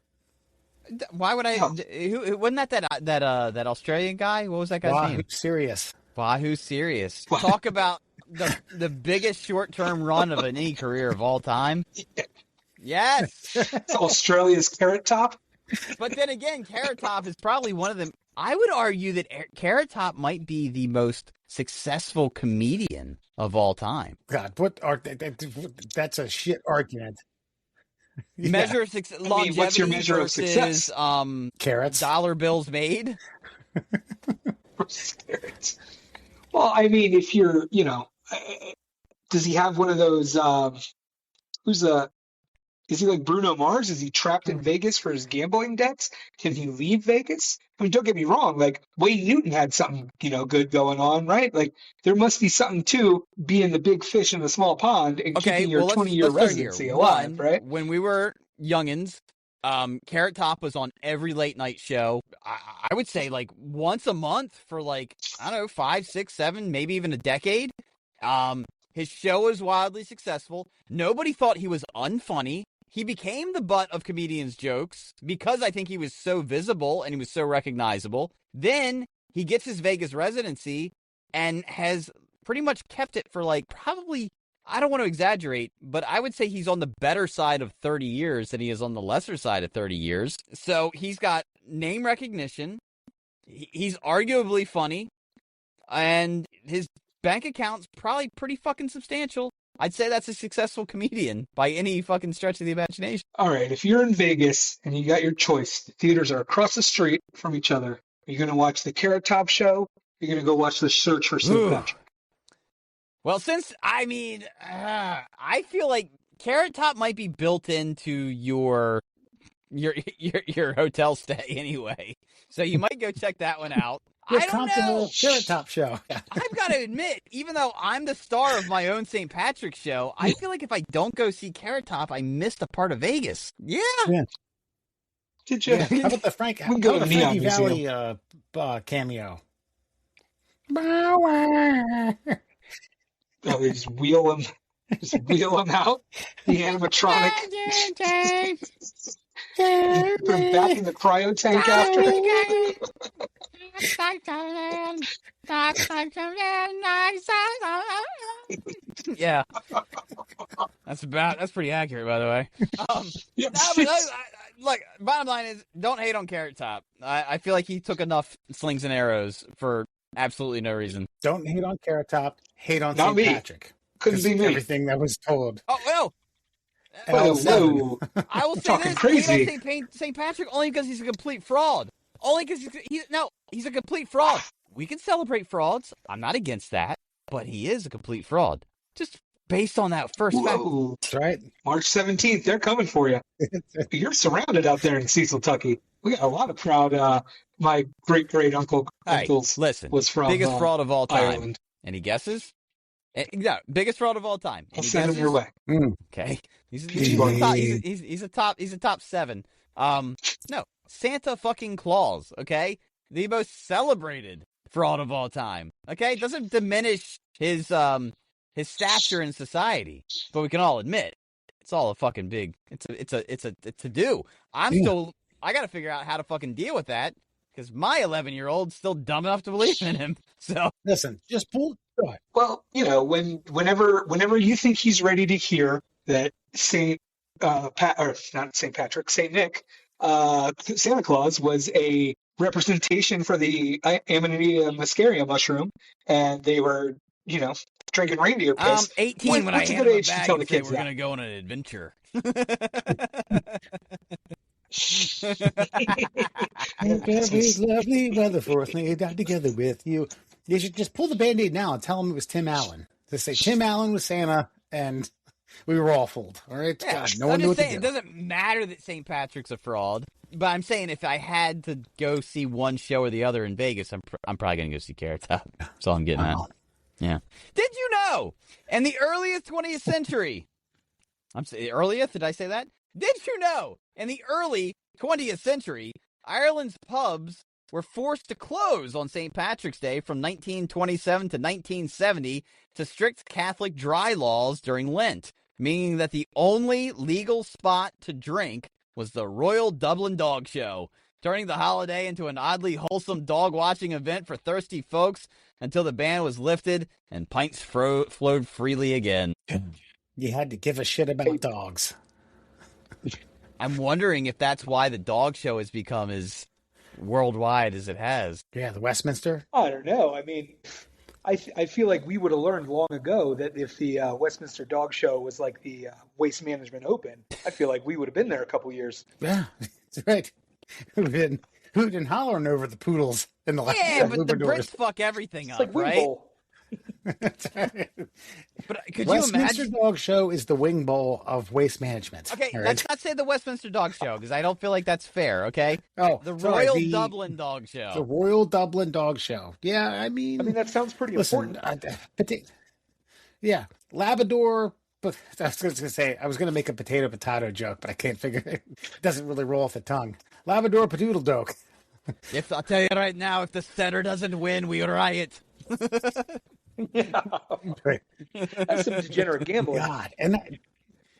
Why would I? Who wasn't that Australian guy? What was that guy's name? Serious. Wahoo Serious. Talk about the biggest short-term run of any career of all time. Yes. It's Australia's Carrot Top. But then again, Carrot Top is probably one of them. I would argue that Carrot Top might be the most successful comedian of all time. God, that's a shit argument. Measure of longevity what's your measure versus, of success? Carrots. Dollar bills made. Carrots. Well, I mean, if you're, does he have one of those? Is he like Bruno Mars? Is he trapped in Vegas for his gambling debts? Can he leave Vegas? I mean, don't get me wrong. Like, Wayne Newton had something, good going on, right? Like, there must be something to being the big fish in the small pond and keeping your 20-year residency alive, right? When we were youngins, Carrot Top was on every late night show. I would say like once a month for 5, 6, 7, maybe even a decade. His show was wildly successful. Nobody thought he was unfunny. He became the butt of comedians' jokes because I think he was so visible and he was so recognizable. Then he gets his Vegas residency and has pretty much kept it for probably, I don't want to exaggerate, but I would say he's on the better side of 30 years than he is on the lesser side of 30 years. So he's got name recognition. He's arguably funny. And his bank account's probably pretty fucking substantial. I'd say that's a successful comedian by any fucking stretch of the imagination. All right, if you're in Vegas and you got your choice, the theaters are across the street from each other. Are you going to watch the Carrot Top show? You're going to go watch the search for St. Patrick. Well, I feel like Carrot Top might be built into your hotel stay anyway, so you might go check that one out. I don't know. Carrot Top show. I've got to admit, even though I'm the star of my own St. Patrick's show, I feel like if I don't go see Carrot Top, I missed a part of Vegas. Yeah. Did you? Yeah. How about the Frankie Valley cameo? They just wheel him out. The animatronic. Put him back in the cryo tank after. Yeah. That's pretty accurate, by the way. Look, bottom line is, don't hate on Carrot Top. I feel like he took enough slings and arrows for absolutely no reason. Don't hate on Carrot Top. Hate on Not St. me. Patrick. Couldn't 'Cause be me. everything that was told. Oh, well, Whoa. I will say Talking this. crazy. Hate on St. Patrick only because he's a complete fraud. Only because he's a complete fraud. We can celebrate frauds. I'm not against that, but he is a complete fraud. Just based on that first fact. Whoa. That's right. March 17th, they're coming for you. You're surrounded out there in Cecil, Tucky. We got a lot of proud. My great-great-uncle uncles Listen, was from biggest fraud of all time. Ireland. Any guesses? Yeah, biggest fraud of all time. I'll Any send them guesses? your way. Okay, he's a top 7. No, Santa fucking Claus. Okay, the most celebrated fraud of all time. Okay, it doesn't diminish his stature in society, but we can all admit it's all a fucking big. It's a to do. I got to figure out how to fucking deal with that because my 11-year-old's still dumb enough to believe in him. So Listen, just pull. Go ahead. Well, whenever you think he's ready to hear that Saint Nick, Santa Claus was a representation for the Amanita muscaria mushroom, and they were, drinking reindeer piss. 18 when I what's a hand good him a age to bag tell and the say kids we're that? going to go on an adventure. It's lovely weather for us. May die together with you. You should just pull the Band-Aid now and tell him it was Tim Allen. Just say Tim Allen was Santa, and we were all fooled. All right? Yeah, God, no one knew I'm what just to saying, do. it doesn't matter that St. Patrick's a fraud, but I'm saying if I had to go see one show or the other in Vegas, I'm probably going to go see Carrot Top. That's all I'm getting at. Yeah. Did you know, in the earliest 20th century, earliest, did I say that? Did you know, in the early 20th century, Ireland's pubs were forced to close on St. Patrick's Day from 1927 to 1970 to strict Catholic dry laws during Lent, meaning that the only legal spot to drink was the Royal Dublin Dog Show, turning the holiday into an oddly wholesome dog-watching event for thirsty folks until the ban was lifted and pints flowed freely again. You had to give a shit about dogs. I'm wondering if that's why the dog show has become as worldwide as it has. Yeah, the Westminster. I don't know. I mean, I feel like we would have learned long ago that if the Westminster Dog Show was like the Waste Management Open, I feel like we would have been there a couple years. Yeah, that's right. Who've been hooting and hollering over the poodles in the last Yeah, but the Luminors. Brits fuck everything It's up, like Wing right? Bowl. But could you Westminster imagine? Dog Show is the wing bowl of waste management. Okay, all let's right? not say the Westminster Dog Show because I don't feel like that's fair. Okay, Oh, the sorry, Royal Dublin Dog Show. The Royal Dublin Dog Show. Yeah, I mean, that sounds pretty listen, important. yeah, Labrador. But I was going to say I was going to make a potato joke, but I can't figure it. It doesn't really roll off the tongue. Labrador Padoodle Doke. If I'll tell you right now, if the setter doesn't win, we riot. Yeah. Right. That's some degenerate gambling. God, and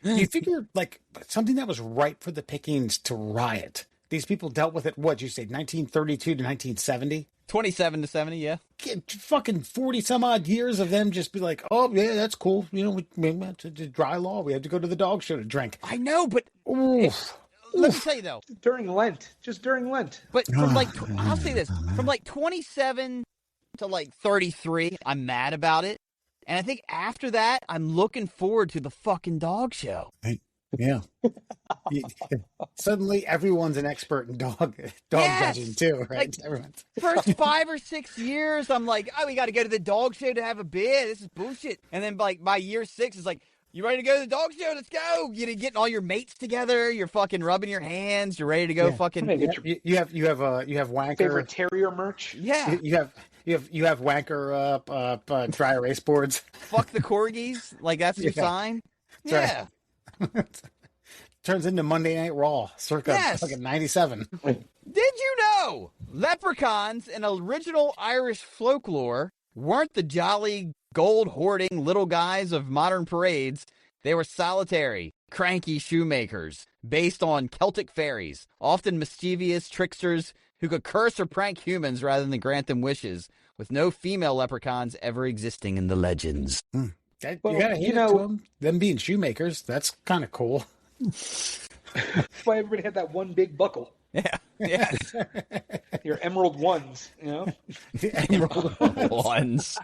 you figure like something that was ripe for the pickings to riot. These people dealt with it. What you say, 1932 to 1970? 27 to 70, yeah. Fucking 40 some odd years of them just be like, oh yeah, that's cool. We went to dry law. We had to go to the dog show to drink. I know, but Oof. let me tell you though. During Lent. Just during Lent. But from like, I'll say this, from like 27 to like 33, I'm mad about it. And I think after that, I'm looking forward to the fucking dog show. Yeah. Suddenly everyone's an expert in dog Yes! judging too, right? Like, Everyone's... First 5 or 6 years, I'm like, oh, we got to go to the dog show to have a beer. This is bullshit. And then like by year 6, it's like, you ready to go to the dog show? Let's go. You're getting all your mates together. You're fucking rubbing your hands. You're ready to go fucking. You have wanker Favorite terrier merch? Yeah. You have wanker dry erase boards. Fuck the corgis. Like that's your Yeah. sign. That's Yeah. Turns into Monday Night Raw, circa Yes. fucking 97. Did you know leprechauns in original Irish folklore weren't the jolly, gold-hoarding little guys of modern parades? They were solitary, cranky shoemakers based on Celtic fairies, often mischievous tricksters who could curse or prank humans rather than grant them wishes, with no female leprechauns ever existing in the legends. You gotta hand it to them being shoemakers. That's kind of cool. That's why everybody had that one big buckle. Yeah. Yes. Your Emerald Ones, you know? Ones.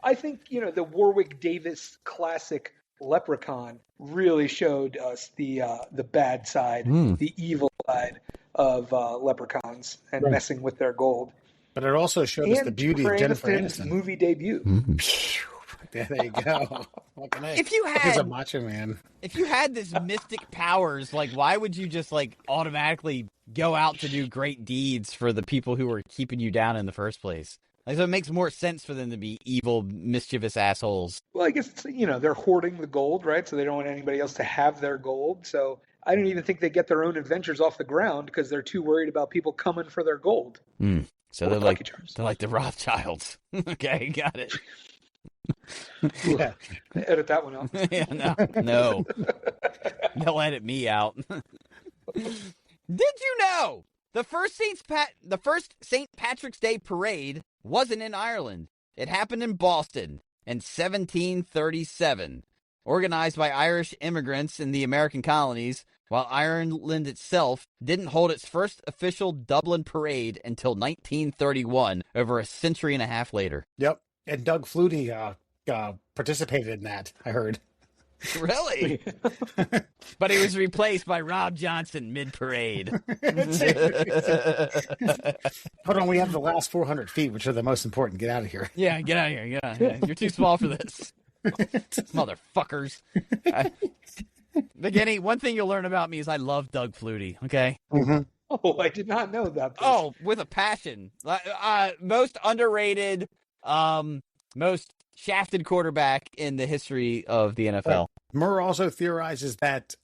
I think, the Warwick Davis classic Leprechaun really showed us the bad side, the evil side of leprechauns and messing with their gold. But it also showed us the beauty of Jennifer Aniston. Movie debut. Yeah, there you go. If you had, he's a macho man. If you had this mystic powers, like, why would you just like automatically go out to do great deeds for the people who were keeping you down in the first place? Like, so it makes more sense for them to be evil, mischievous assholes. Well, I guess they're hoarding the gold, right? So they don't want anybody else to have their gold. So I don't even think they get their own adventures off the ground because they're too worried about people coming for their gold. So they're like the Rothschilds. Okay, got it. Yeah. Edit that one out. Yeah, no. They'll edit me out. Did you know the first St. Patrick's Day parade wasn't in Ireland? It happened in Boston in 1737, organized by Irish immigrants in the American colonies, while Ireland itself didn't hold its first official Dublin parade until 1931, over a century and a half later. Yep. And Doug Flutie participated in that, I heard. Really? But he was replaced by Rob Johnson mid-parade. Hold on, we have the last 400 feet, which are the most important. Get out of here. Yeah, get out of here. Get out of here. You're too small for this. Motherfuckers. Beginning, one thing you'll learn about me is I love Doug Flutie, okay? Mm-hmm. Oh, I did not know that. Oh, with a passion. Most underrated, most shafted quarterback in the history of the NFL. Murr also theorizes that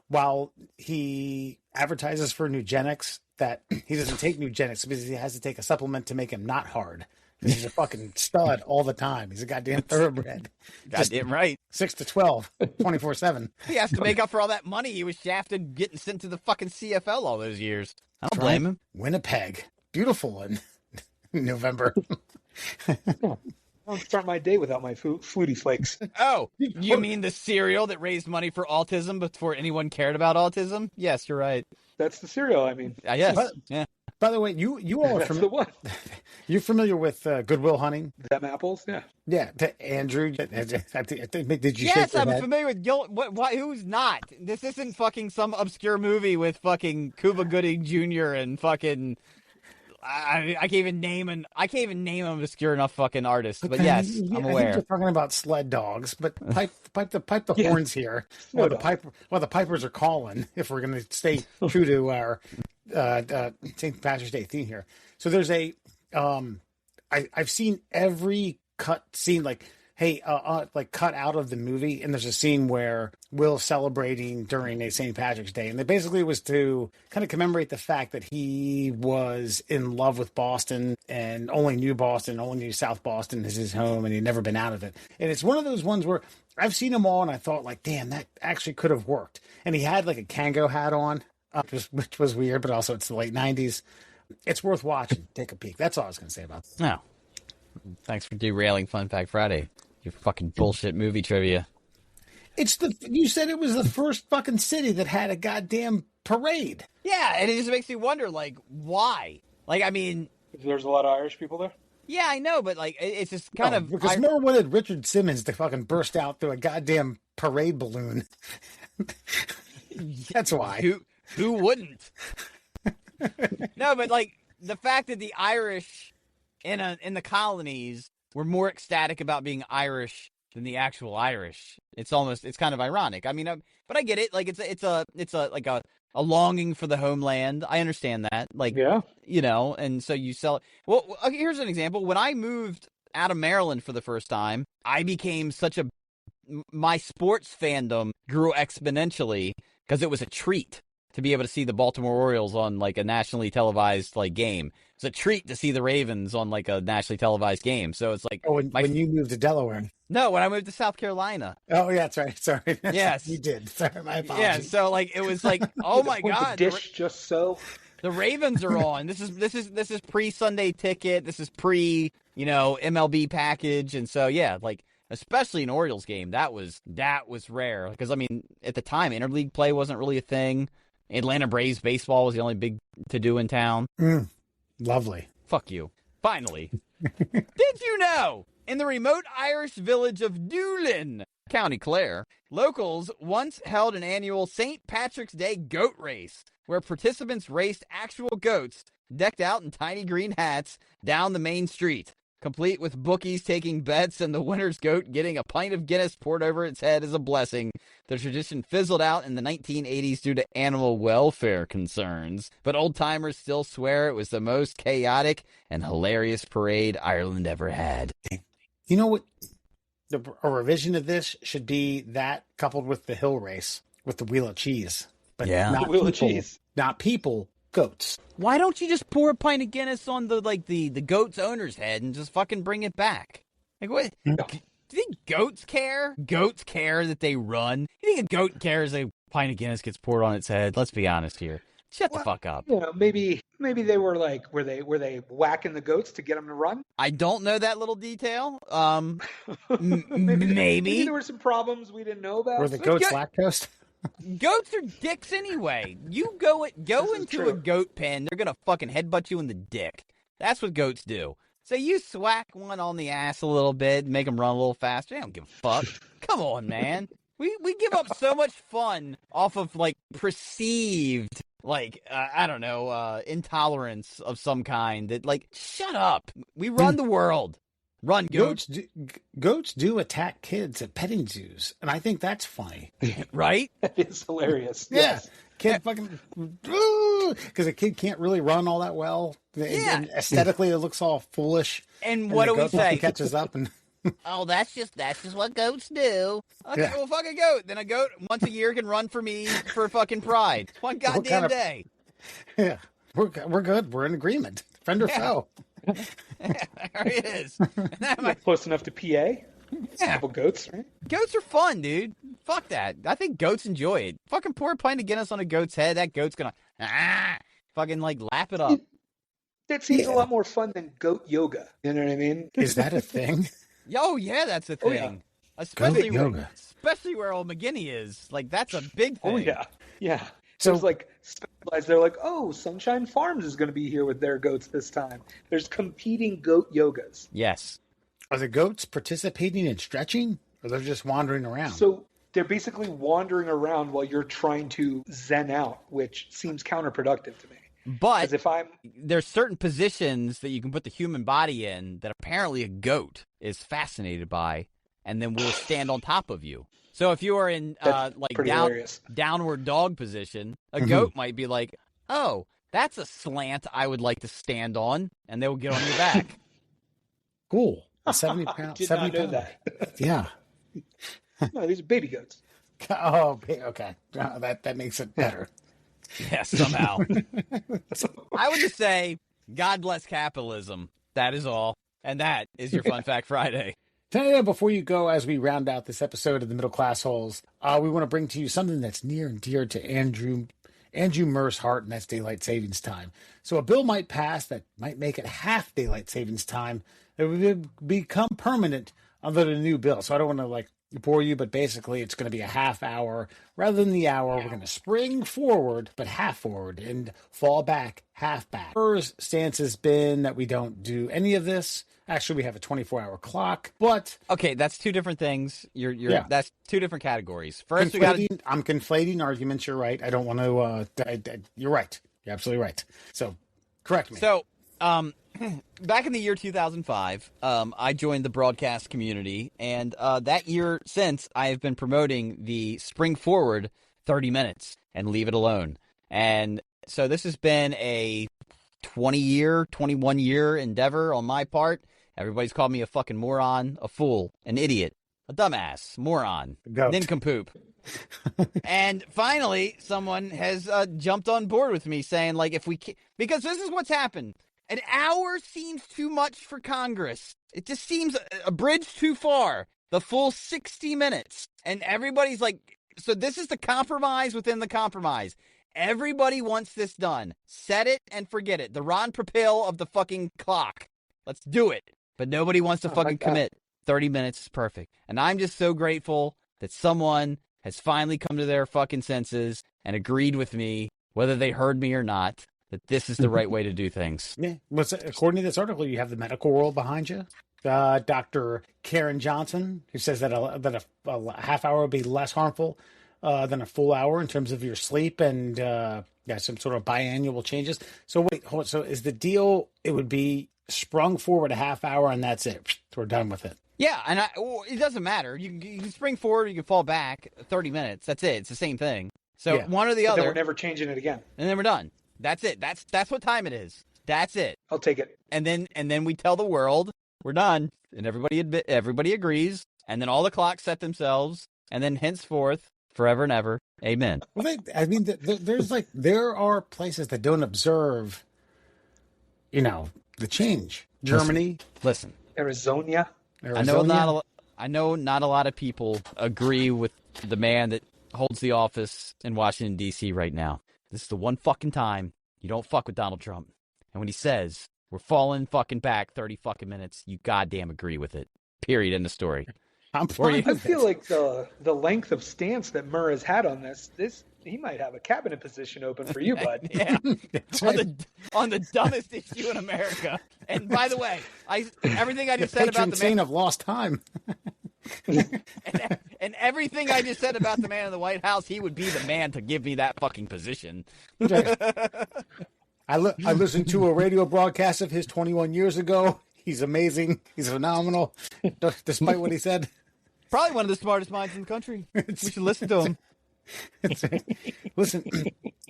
while he advertises for Nugenics, that he doesn't take Nugenics because he has to take a supplement to make him not hard. Because he's a fucking stud all the time. He's a goddamn thoroughbred. Goddamn right. 6 to 12, 24/7. He has to make up for all that money he was shafted getting sent to the fucking CFL all those years. I don't blame him. Winnipeg. Beautiful in November. I don't start my day without my Flutie Flakes. Oh, you mean the cereal that raised money for autism before anyone cared about autism? Yes, you're right. That's the cereal, I mean. Yes, yeah. By the way, you all are That's the one. You're familiar with Goodwill Hunting? Them apples, yeah. Yeah, Andrew. Did you? Yes, shake I'm your head? familiar with Gil. What? Who's not? This isn't fucking some obscure movie with fucking Cuba Gooding Jr. and fucking. I can't even name an obscure enough fucking artist. But yes, I'm I aware. think you're talking about sled dogs, but pipe the horns here while the pipers are calling. If we're going to stay true to our St. Patrick's Day theme here, so there's a I've seen every cut scene like cut out of the movie, and there's a scene where Will's celebrating during a St. Patrick's Day, and it basically was to kind of commemorate the fact that he was in love with Boston and only knew South Boston as his home, and he'd never been out of it. And it's one of those ones where I've seen them all, and I thought, like, damn, that actually could have worked. And he had like a Kango hat on, which was weird, but also it's the late 90s. It's worth watching. Take a peek. That's all I was going to say about that. No. Thanks for derailing Fun Fact Friday. Your fucking bullshit movie trivia. You said it was the first fucking city that had a goddamn parade. Yeah, and it just makes me wonder, like, why? Like, I mean, There's a lot of Irish people there. yeah, I know, but like, it's just kind of because Murr wanted Richard Simmons to fucking burst out through a goddamn parade balloon. That's why. Who wouldn't? No, but like the fact that the Irish in the colonies were more ecstatic about being Irish than the actual Irish. It's kind of ironic. I mean, but I get it. Like it's a longing for the homeland. I understand that. Like, Yeah. you know, and so you sell it. Well, here's an example. When I moved out of Maryland for the first time, I became my sports fandom grew exponentially because it was a treat to be able to see the Baltimore Orioles on like a nationally televised like game. It's a treat to see the Ravens on like a nationally televised game. So it's like when you moved to Delaware. No, when I moved to South Carolina. Oh yeah, that's right. Sorry. Yes, you did. Sorry, my apologies. Yeah, so like it was like, oh my god, Dish just so. The Ravens are on. This is pre Sunday ticket. This is pre MLB package, and so yeah, like especially an Orioles game. That was rare because, I mean, at the time, interleague play wasn't really a thing. Atlanta Braves baseball was the only big to-do in town. Lovely. Fuck you. Finally. Did you know, in the remote Irish village of Doolin, County Clare, locals once held an annual St. Patrick's Day goat race where participants raced actual goats decked out in tiny green hats down the main street, complete with bookies taking bets and the winner's goat getting a pint of Guinness poured over its head as a blessing. The tradition fizzled out in the 1980s due to animal welfare concerns, but old-timers still swear it was the most chaotic and hilarious parade Ireland ever had. You know what? A revision of this should be that coupled with the hill race with the wheel of cheese. But not the wheel of people, cheese. Not people, goats. Why don't you just pour a pint of Guinness on the goat's owner's head and just fucking bring it back? Like, what? No. Do you think goats care? Goats care that they run? You think a goat cares a pint of Guinness gets poured on its head? Let's be honest here. Shut the fuck up. You know, maybe they were like, were they whacking the goats to get them to run? I don't know that little detail. Maybe there were some problems we didn't know about. Were the goats lactose? Goats are dicks anyway. You go into a goat pen, they're gonna fucking headbutt you in the dick. That's what goats do. So you swack one on the ass a little bit, make them run a little faster. They don't give a fuck. Come on, man. We give up so much fun off of like perceived I don't know, intolerance of some kind that shut up. We run the world. Run, goats. Goats do attack kids at petting zoos, and I think that's funny. Right? That is hilarious. Yeah. Yes. Kid fucking, because a kid can't really run all that well. Yeah. And aesthetically, it looks all foolish. And what do we say? Catches up and. Oh, that's just what goats do. Okay, Yeah. well, fuck a goat. Then a goat once a year can run for me for fucking pride. One goddamn day. Yeah, we're good. We're in agreement. Friend or foe. There he is. Close enough to PA. Couple goats, right? Goats are fun, dude. Fuck that. I think goats enjoy it. Fucking pour a pint of Guinness on a goat's head. That goat's gonna fucking lap it up. That seems a lot more fun than goat yoga. You know what I mean? Is that a thing? Oh yeah, that's a thing. Oh, yeah. Especially Goat yoga. Especially where old McGinney is. That's a big thing. Oh yeah, yeah. So- There's specialized. They're like, oh, Sunshine Farms is going to be here with their goats this time. There's competing goat yogas. Yes. Are the goats participating in stretching, or they're just wandering around? So they're basically wandering around while you're trying to zen out, which seems counterproductive to me. But If I'm there's certain positions that you can put the human body in that apparently a goat is fascinated by, and then will stand on top of you. So if you are in pretty hilarious. downward dog position, a goat might be like, "Oh, that's a slant I would like to stand on," and they will get on your back. Cool. 70 pounds. did 70 not know pounds. that. Yeah. No, these are baby goats. Oh, okay. That makes it better. Yes, somehow. I would just say, God bless capitalism. That is all. And that is your Fun Fact Friday. Today, before you go, as we round out this episode of the Middle Class Holes, we want to bring to you something that's near and dear to Andrew Murr's heart, and that's daylight savings time. So a bill might pass that might make it half daylight savings time. It would become permanent under the new bill. So I don't want to bore you, but basically it's going to be a half hour rather than the hour. We're going to spring forward, but half forward, and fall back, half back. Murr's stance has been that we don't do any of this. Actually, we have a 24-hour clock, but Okay, that's two different things. That's two different categories. First, I'm conflating arguments. You're right. I don't want to. You're right. You're absolutely right. So, correct me. So, back in the year 2005, I joined the broadcast community, and that year since, I have been promoting the Spring Forward 30 minutes and Leave It Alone. And so this has been a 21-year endeavor on my part. Everybody's called me a fucking moron, a fool, an idiot, a dumbass, moron, Goat. nincompoop. And finally, someone has jumped on board with me saying, because this is what's happened. An hour seems too much for Congress. It just seems a bridge too far. The full 60 minutes. And everybody's so this is the compromise within the compromise. Everybody wants this done. Set it and forget it. The Ron Popeil of the fucking clock. Let's do it. But nobody wants to fucking commit 30 minutes is perfect. And I'm just so grateful that someone has finally come to their fucking senses and agreed with me, whether they heard me or not, that this is the right way to do things. Yeah. According to this article, you have the medical world behind you. Dr. Karen Johnson, who says that a half hour would be less harmful than a full hour in terms of your sleep and some sort of biannual changes. So wait, hold on. So is the deal, it would be sprung forward a half hour and that's it. We're done with it. Yeah, and it doesn't matter. You can spring forward, you can fall back 30 minutes. That's it. It's the same thing. So one or the other. Then we're never changing it again. And then we're done. That's it. That's what time it is. That's it. I'll take it. And then we tell the world we're done, and everybody agrees, and then all the clocks set themselves, and then henceforth, forever and ever, amen. Well, there are places that don't observe, the change. Germany, Listen. Arizona. I know not a lot of people agree with the man that holds the office in Washington, D.C. right now. This is the one fucking time you don't fuck with Donald Trump. And when he says, we're falling fucking back 30 fucking minutes, you goddamn agree with it. Period. End of story. I feel like the length of stance that Murr has had on this, he might have a cabinet position open for you, bud. Yeah. on the dumbest issue in America. And by the way, everything I just said about the man of lost time. and everything I just said about the man in the White House, he would be the man to give me that fucking position. I listened to a radio broadcast of his 21 years ago. He's amazing. He's phenomenal, despite what he said. Probably one of the smartest minds in the country. We should listen to him. Listen,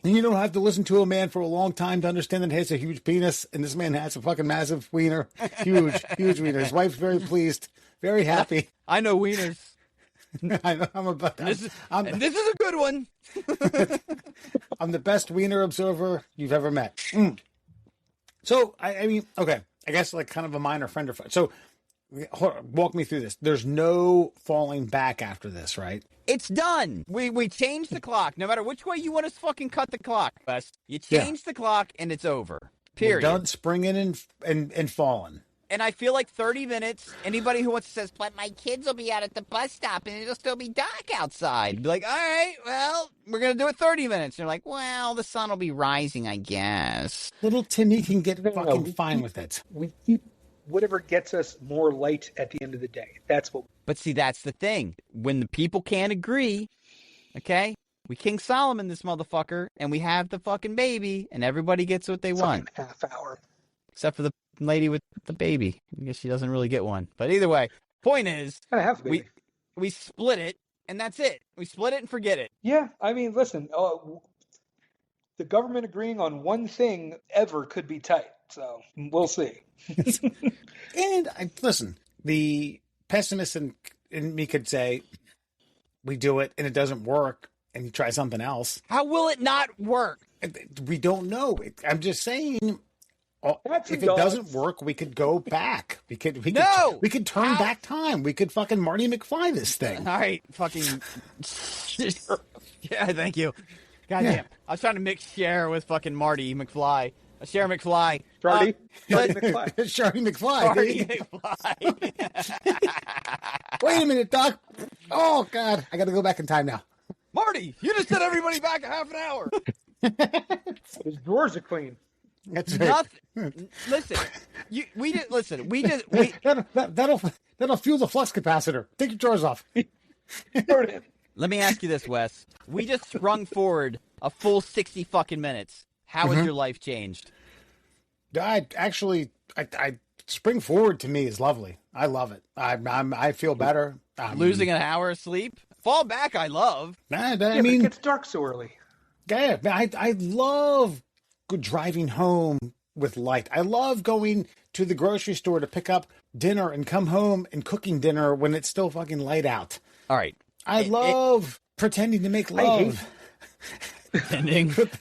you don't have to listen to a man for a long time to understand that he has a huge penis, and this man has a fucking massive wiener. Huge wiener. His wife's very pleased, very happy. I know wieners. I know. I'm about that. This is a good one. I'm the best wiener observer you've ever met. So, I mean, okay. I guess like kind of a minor friend or friend. So, walk me through this. There's no falling back after this, right? It's done. We changed the clock. No matter which way you want us to fucking cut the clock, Wes. You change the clock and it's over. Period. We're done springing and falling. And I feel like 30 minutes, anybody who wants to says, but my kids will be out at the bus stop and it'll still be dark outside. Be like, all right, well, we're going to do it 30 minutes. And they're like, well, the sun will be rising, I guess. Little Timmy can get fucking fine with it. We keep whatever gets us more light at the end of the day. That's what. But see, that's the thing. When the people can't agree, okay, we King Solomon this motherfucker, and we have the fucking baby, and everybody gets what they want. Half hour. Except for the lady with the baby. I guess she doesn't really get one. But either way, point is, we split it, and that's it. We split it and forget it. Yeah, I mean, listen, the government agreeing on one thing ever could be tight. So we'll see. And listen, the pessimist in me could say, we do it and it doesn't work, and you try something else. How will it not work? We don't know. I'm just saying. If it doesn't work, we could go back. We could turn back time. We could fucking Marty McFly this thing. All right, fucking. Yeah, thank you. Goddamn. Yeah. I was trying to mix Cher with fucking Marty McFly. Cher McFly. Marty McFly. Shardy McFly. Wait a minute, Doc. Oh, God. I got to go back in time now. Marty, you just set everybody back a half an hour. His drawers are clean. That's right. Nothing. Listen, that'll fuel the flux capacitor. Take your drawers off. Let me ask you this, Wes. We just sprung forward a full 60 fucking minutes. How has your life changed? I spring forward to me is lovely. I love it. I feel better. Losing an hour of sleep? Fall back, I love. I mean, mean, it gets dark so early. Yeah, I love driving home with light. I love going to the grocery store to pick up dinner and come home and cooking dinner when it's still fucking light out. All right. I love pretending to make love.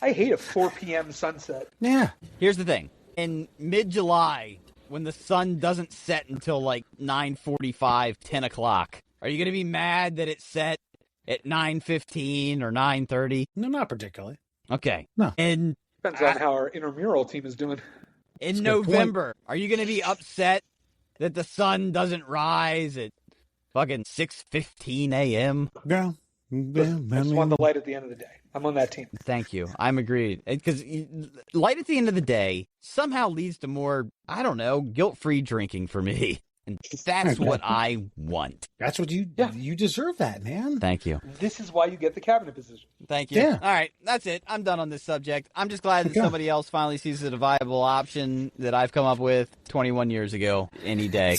I hate a 4 p.m. sunset. Yeah. Here's the thing. In mid-July, when the sun doesn't set until like 9:45, 10 o'clock, are you going to be mad that it set at 9:15 or 9:30? No, not particularly. Okay. No. And depends on how our intramural team is doing. In November, are you going to be upset that the sun doesn't rise at fucking 6:15 a.m. Yeah. I just want the light at the end of the day. I'm on that team. Thank you. I'm agreed. Because light at the end of the day somehow leads to more, I don't know, guilt-free drinking for me. And that's what I want. That's what you deserve that, man. Thank you. This is why you get the cabinet position. Thank you. Yeah. All right. That's it. I'm done on this subject. I'm just glad that somebody else finally sees it a viable option that I've come up with 21 years ago any day.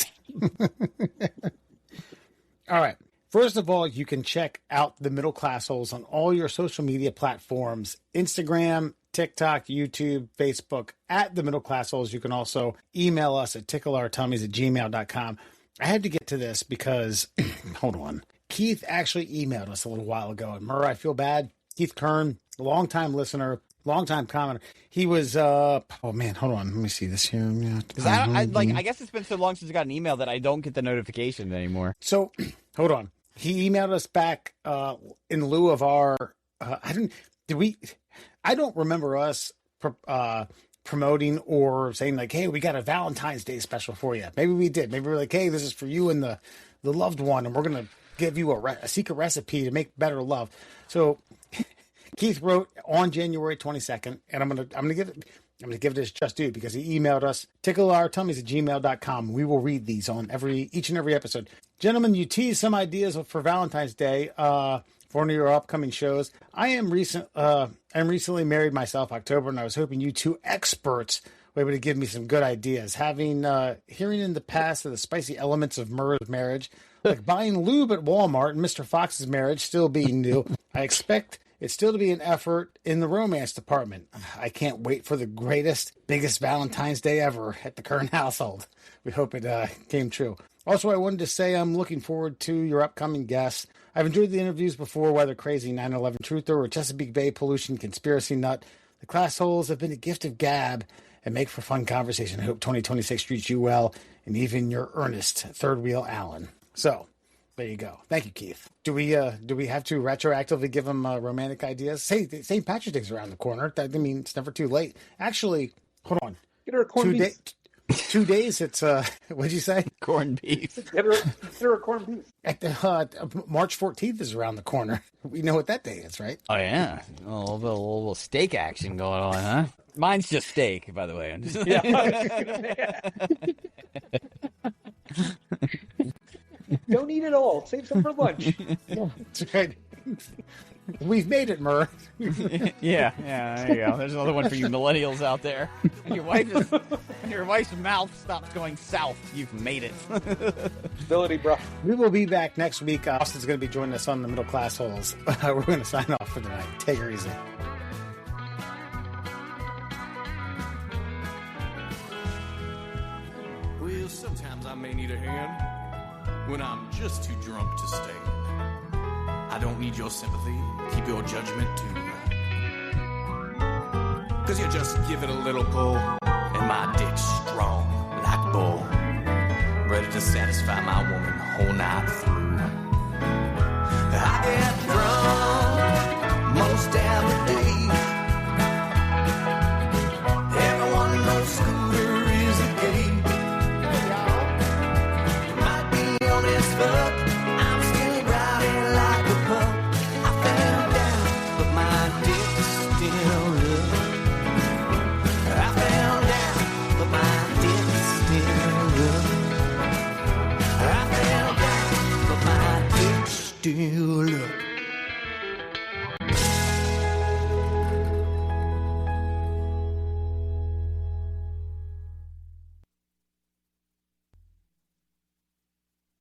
All right. First of all, you can check out the Middle Class Holes on all your social media platforms, Instagram, TikTok, YouTube, Facebook, at the Middle Class Holes. You can also email us at tickleourtummies@gmail.com. I had to get to this because, hold on, Keith actually emailed us a little while ago. And Murr, I feel bad. Keith Kern, longtime listener, longtime commenter. He was, oh man, hold on. Let me see this here. Because I guess it's been so long since I got an email that I don't get the notification anymore. So, hold on. He emailed us back in lieu of our. I don't remember us promoting or saying like, "Hey, we got a Valentine's Day special for you." Maybe we did. Maybe we're like, "Hey, this is for you and the loved one, and we're gonna give you a secret recipe to make better love." So Keith wrote on January 22nd, and I'm gonna give it his just due because he emailed us, tickleourtummies@gmail.com. We will read these on each and every episode. Gentlemen, you teased some ideas for Valentine's Day for one of your upcoming shows. I'm recently married myself, October, and I was hoping you two experts were able to give me some good ideas. Having hearing in the past of the spicy elements of Murr's marriage, like buying lube at Walmart and Mr. Fox's marriage still being new, I expect it's still to be an effort in the romance department. I can't wait for the greatest, biggest Valentine's Day ever at the Kern household. We hope it came true. Also, I wanted to say I'm looking forward to your upcoming guests. I've enjoyed the interviews before, whether crazy 9/11 truther or Chesapeake Bay pollution conspiracy nut. The class holes have been a gift of gab and make for fun conversation. I hope 2026 treats you well, and even your earnest third wheel Alan. So, there you go. Thank you, Keith. Do we have to retroactively give him romantic ideas? Say St. Patrick's Day's around the corner. I mean, it's never too late. Actually, hold on. Get her a corned beef. 2 days. It's what'd you say? Corned beef. Get her a corned beef. At the March 14th is around the corner. We know what that day is, right? Oh yeah, a little steak action going on, huh? Mine's just steak, by the way. I'm just... Don't eat it all. Save some for lunch. That's right. We've made it, Murr. yeah, there you go. There's another one for you millennials out there. When your wife's mouth stops going south, you've made it. Ability, bro. We will be back next week. Austin's going to be joining us on the Middle Class Holes. We're going to sign off for tonight. Take her easy. Well, sometimes I may need a hand when I'm just too drunk to stand. I don't need your sympathy, keep your judgment too. 'Cause you just give it a little pull, and my dick's strong like bull, ready to satisfy my woman whole night through. I get drunk